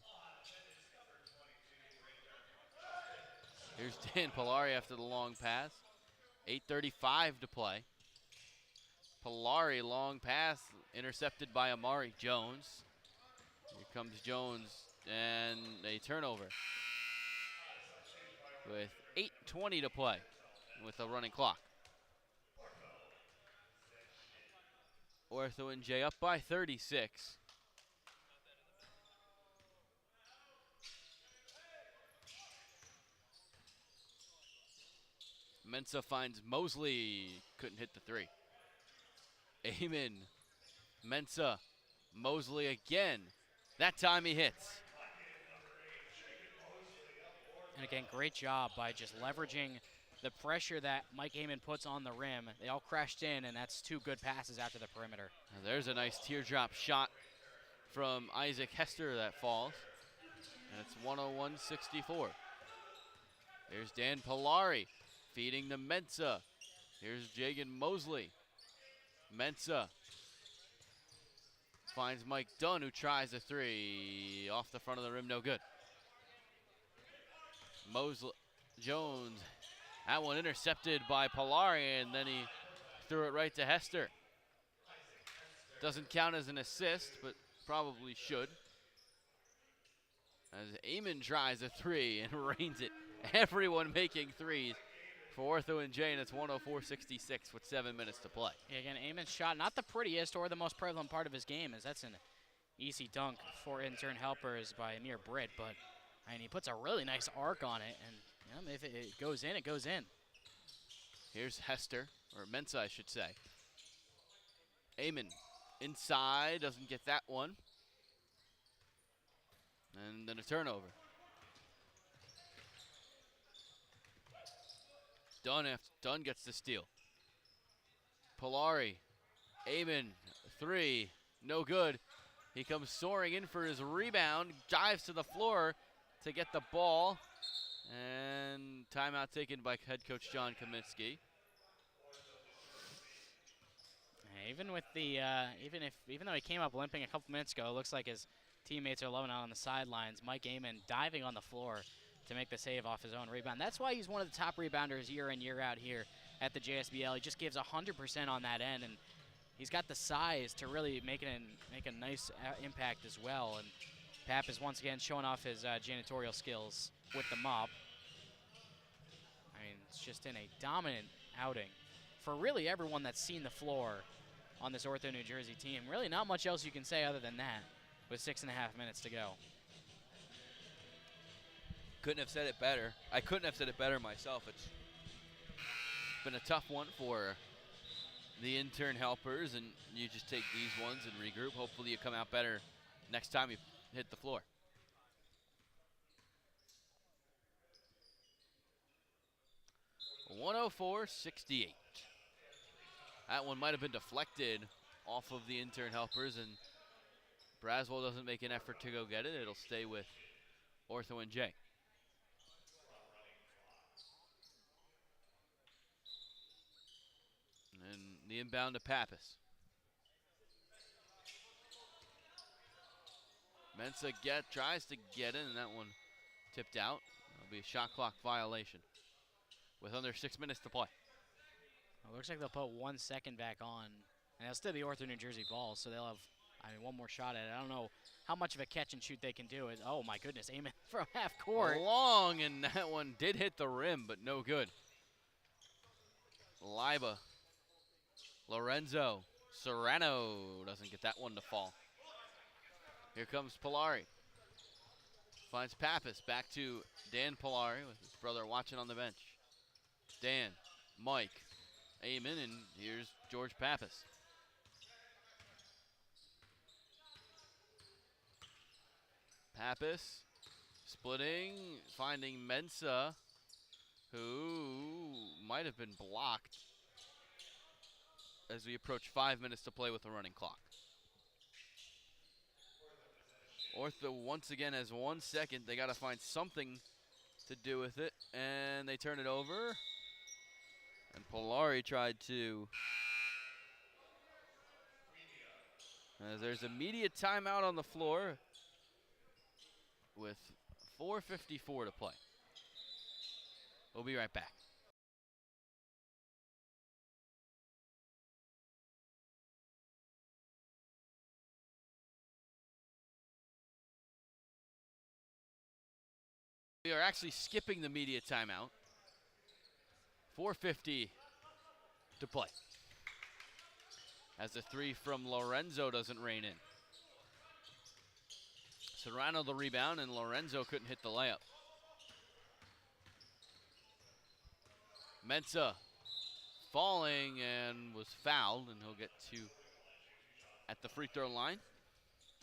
Here's Dan Polari after the long pass. 8:35 to play. Polari, long pass, intercepted by Amari Jones. Here comes Jones, and a turnover. With 8:20 to play with a running clock. Ortho-NJ up by 36. Mensah finds Mosley, couldn't hit the three. Eamon, Mensah, Mosley again. That time he hits. And again, great job by just leveraging the pressure that Mike Eamon puts on the rim. They all crashed in, and that's two good passes after the perimeter. And there's a nice teardrop shot from Isaac Hester that falls. And it's 101-64. There's Dan Polari feeding the Mensah. Here's Jagan Mosley. Mensah finds Mike Dunn, who tries a three. Off the front of the rim, no good. Mosley, Jones, that one intercepted by Polari, and then he threw it right to Hester. Doesn't count as an assist, but probably should. As Eamon tries a three and rains it. Everyone making threes for Ortho-NJ, and it's 104-66 with 7 minutes to play. Yeah, again, Eamon's shot, not the prettiest or the most prevalent part of his game, as that's an easy dunk for Intern Helpers by Amir Britt, but I mean, he puts a really nice arc on it, and you know, if it goes in, it goes in. Here's Hester, or Mensah, I should say. Eamon inside, doesn't get that one. And then a turnover. Dunn gets the steal. Polari, Eamon, three, no good. He comes soaring in for his rebound, dives to the floor to get the ball, and timeout taken by head coach John Kaminsky. Even with the even though he came up limping a couple minutes ago, it looks like his teammates are loving out on the sidelines. Mike Eamon diving on the floor to make the save off his own rebound. That's why he's one of the top rebounders year in, year out here at the JSBL. He just gives 100% on that end, and he's got the size to really make a nice impact as well. And Pap is once again showing off his janitorial skills with the mop. I mean, it's just in a dominant outing for really everyone that's seen the floor on this Ortho New Jersey team. Really not much else you can say other than that with 6.5 minutes to go. Couldn't have said it better. I couldn't have said it better myself. It's been a tough one for the Intern Helpers, and you just take these ones and regroup. Hopefully you come out better next time you hit the floor. (104-68). That one might have been deflected off of the Intern Helpers, and Braswell doesn't make an effort to go get it. It'll stay with Ortho-NJ. The inbound to Pappas. Mensah tries to get in, and that one tipped out. That'll be a shot clock violation with under 6 minutes to play. Well, looks like they'll put 1 second back on, and it'll still be Ortho-New Jersey ball, so they'll have, one more shot at it. I don't know how much of a catch and shoot they can do. Oh my goodness, aiming from half court. Long, and that one did hit the rim, but no good. Liba, Lorenzo, Serrano doesn't get that one to fall. Here comes Polari. Finds Pappas, back to Dan Polari with his brother watching on the bench. Dan, Mike, aiming, and here's George Pappas. Pappas splitting, finding Mensah, who might have been blocked as we approach 5 minutes to play with the running clock. Ortho once again has 1 second. They got to find something to do with it, and they turn it over. And Polari tried to. As there's immediate timeout on the floor with 4:54 to play. We'll be right back. We are actually skipping the media timeout. 4:50 to play. As the three from Lorenzo doesn't rain in. Serrano the rebound, and Lorenzo couldn't hit the layup. Mensah falling and was fouled, and he'll get 2 at the free throw line.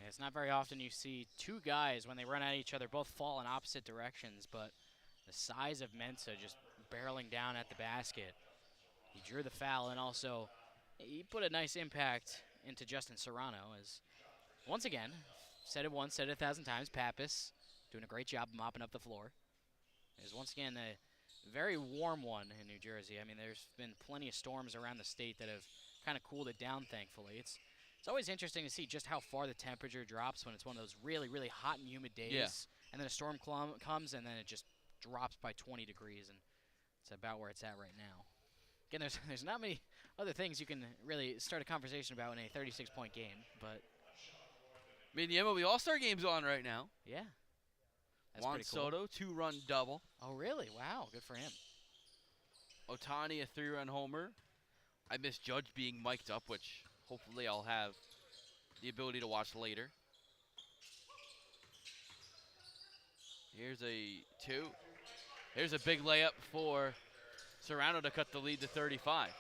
Yeah, it's not very often you see two guys, when they run at each other, both fall in opposite directions, but the size of Mensah just barreling down at the basket. He drew the foul, and also he put a nice impact into Justin Serrano, as once again, said it once, said it 1,000 times, Pappas doing a great job mopping up the floor. It is once again a very warm one in New Jersey. I mean, there's been plenty of storms around the state that have kind of cooled it down, thankfully. It's always interesting to see just how far the temperature drops when it's one of those really, really hot and humid days. Yeah. And then a storm comes, and then it just drops by 20 degrees, and it's about where it's at right now. Again, there's not many other things you can really start a conversation about in a 36-point game, but I mean, the MLB All-Star Game's on right now. yeah. That's Juan pretty cool. Soto, 2-run double. Oh, really? Wow, good for him. Ohtani, a 3-run homer. I miss Judge being mic'd up, which hopefully I'll have the ability to watch later. Here's a 2. Here's a big layup for Serrano to cut the lead to 35.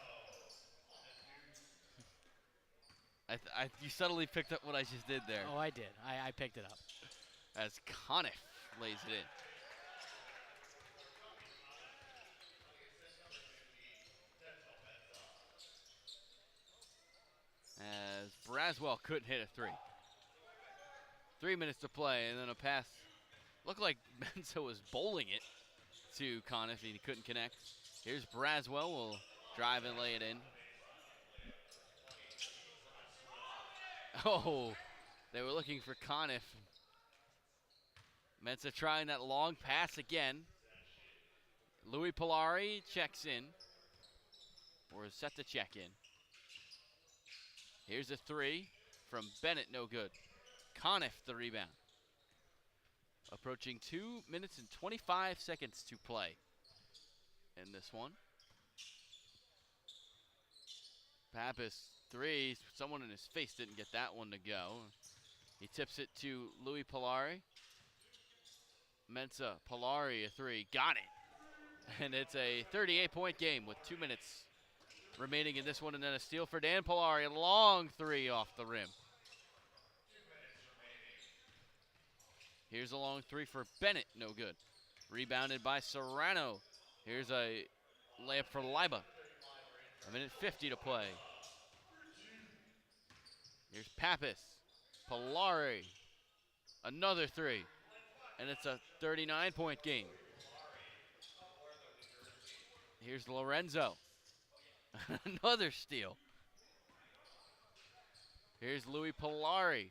You subtly picked up what I just did there. Oh, I did. I picked it up. As Conniff lays it in. As Braswell couldn't hit a 3. 3 minutes to play, and then a pass. Looked like Mensah was bowling it to Conniff, and he couldn't connect. Here's Braswell, will drive and lay it in. Oh, they were looking for Conniff. Mensah trying that long pass again. Louis Polari checks in, or is set to check in. Here's a 3 from Bennett, no good. Conniff the rebound. Approaching 2 minutes and 25 seconds to play in this one. Pappas 3, someone in his face didn't get that one to go. He tips it to Louis Polari. Mensah, Polari a 3, got it. And it's a 38-point game with 2 minutes remaining in this one, and then a steal for Dan Polari, a long 3 off the rim. Here's a long 3 for Bennett, no good. Rebounded by Serrano. Here's a layup for Liba. 1:50 to play. Here's Pappas, Polari, another 3, and it's a 39-point game. Here's Lorenzo, another steal. Here's Louis Polari.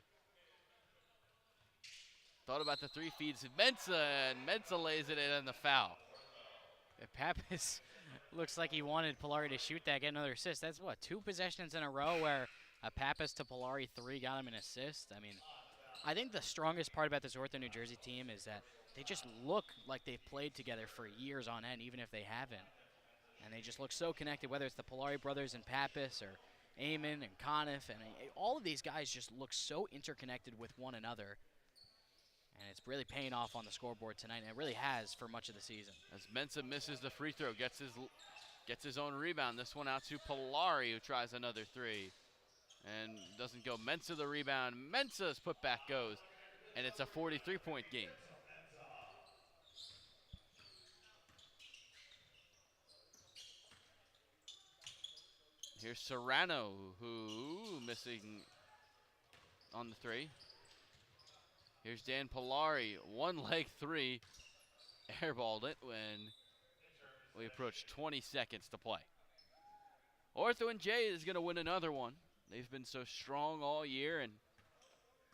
Thought about the 3 feeds of Mensa, and Mensa lays it in on the foul. Pappas looks like he wanted Polari to shoot that, get another assist. That's what, 2 possessions in a row where a Pappas to Polari 3 got him an assist. I mean, I think the strongest part about this Ortho-New Jersey team is that they just look like they've played together for years on end, even if they haven't. And they just look so connected, whether it's the Polari brothers and Pappas or Eamon and Conniff. And all of these guys just look so interconnected with one another. And it's really paying off on the scoreboard tonight, and it really has for much of the season. As Mensa misses the free throw, gets his own rebound. This one out to Polari, who tries another 3. And doesn't go. Mensa the rebound. Mensa's putback goes. And it's a 43-point game. Here's Serrano, who missing on the 3. Here's Dan Polari, 1-leg 3. Airballed it when we approach 20 seconds to play. Ortho-NJ is going to win another one. They've been so strong all year and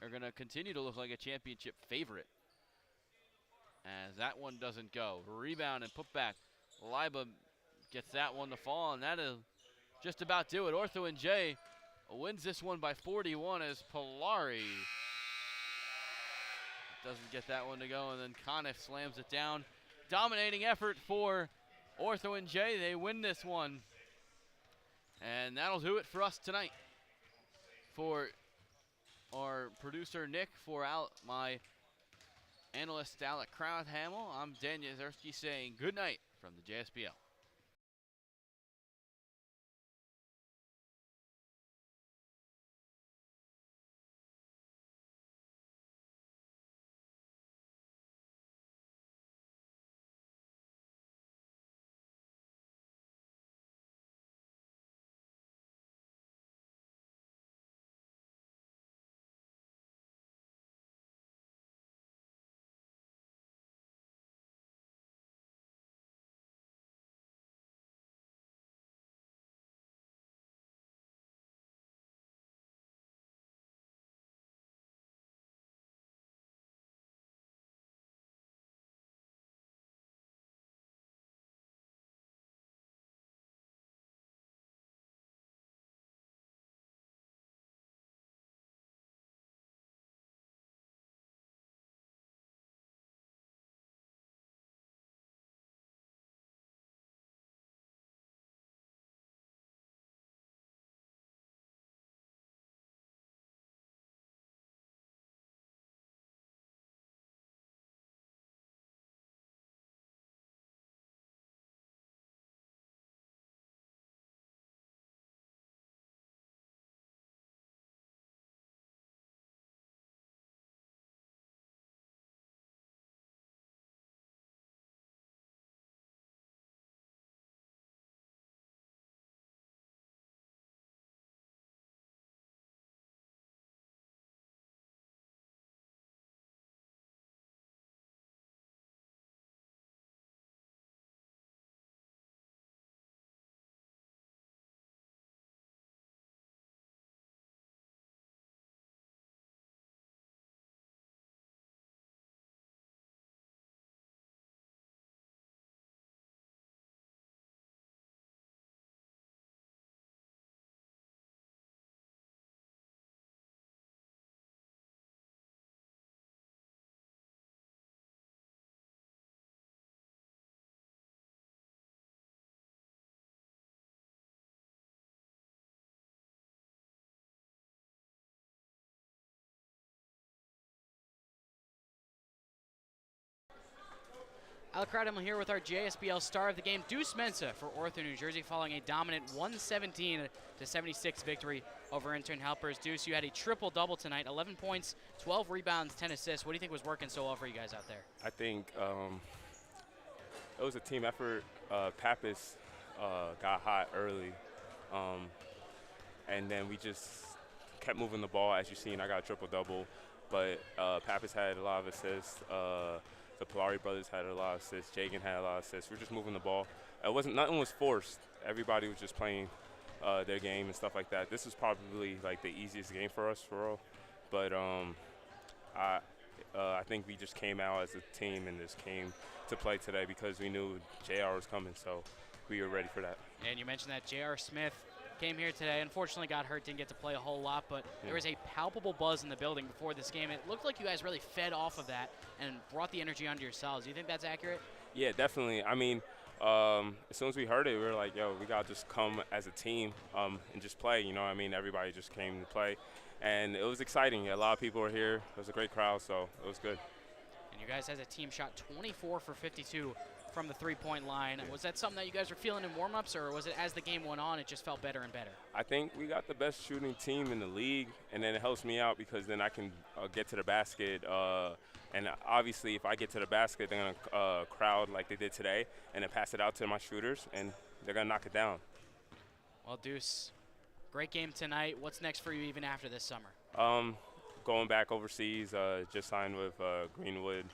are going to continue to look like a championship favorite. As that one doesn't go. Rebound and putback. Liba gets that one to fall, and that'll just about do it. Ortho-NJ wins this one by 41 as Polari doesn't get that one to go, and then Conniff slams it down. Dominating effort for Ortho-NJ. They win this one. And that'll do it for us tonight. For our producer Nick, for my analyst Alec Crowdhamel, I'm Dan Yazerski saying good night from the JSPL. Alec Crowdhamel here with our JSBL star of the game, Deuce Mensa for Ortho-New Jersey, following a dominant 117-76 victory over Intern Helpers. Deuce, you had a triple-double tonight, 11 points, 12 rebounds, 10 assists. What do you think was working so well for you guys out there? I think it was a team effort. Pappas got hot early, and then we just kept moving the ball. As you've seen, I got a triple-double, but Pappas had a lot of assists. The Polari brothers had a lot of assists. Jagan had a lot of assists. We're just moving the ball. Nothing was forced. Everybody was just playing their game and stuff like that. This is probably like the easiest game for us for real, but I think we just came out as a team and just came to play today because we knew JR was coming, so we were ready for that. And you mentioned that J.R. Smith came here today. Unfortunately got hurt, didn't get to play a whole lot, but there was a palpable buzz in the building before this game. It looked like you guys really fed off of that and brought the energy onto yourselves. Do you think that's accurate? Yeah, definitely. I mean, as soon as we heard it, we were like, yo, we got to just come as a team and just play. You know what I mean? Everybody just came to play. And it was exciting. A lot of people were here. It was a great crowd, so it was good. And you guys as a team shot 24 for 52 from the three-point line. Was that something that you guys were feeling in warm-ups, or was it as the game went on, it just felt better and better? I think we got the best shooting team in the league, and then it helps me out because then I can get to the basket. And obviously, if I get to the basket, they're going to crowd like they did today and then pass it out to my shooters, and they're going to knock it down. Well, Deuce, great game tonight. What's next for you even after this summer? Going back overseas, just signed with Greenwood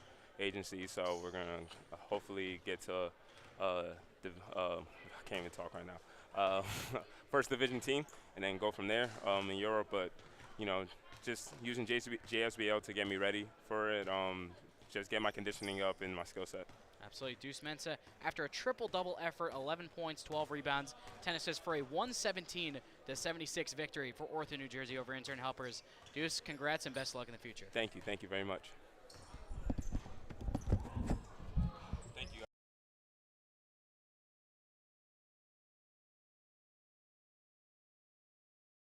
Agency, so we're going to hopefully get to I can't even talk right now. First division team, and then go from there in Europe. But, you know, just using JSBL to get me ready for it, just get my conditioning up and my skill set. Absolutely. Deuce Mensah, after a triple-double effort, 11 points, 12 rebounds, 10 assists for a 117-76 victory for Ortho, New Jersey over Intern Helpers. Deuce, congrats and best of luck in the future. Thank you. Thank you very much.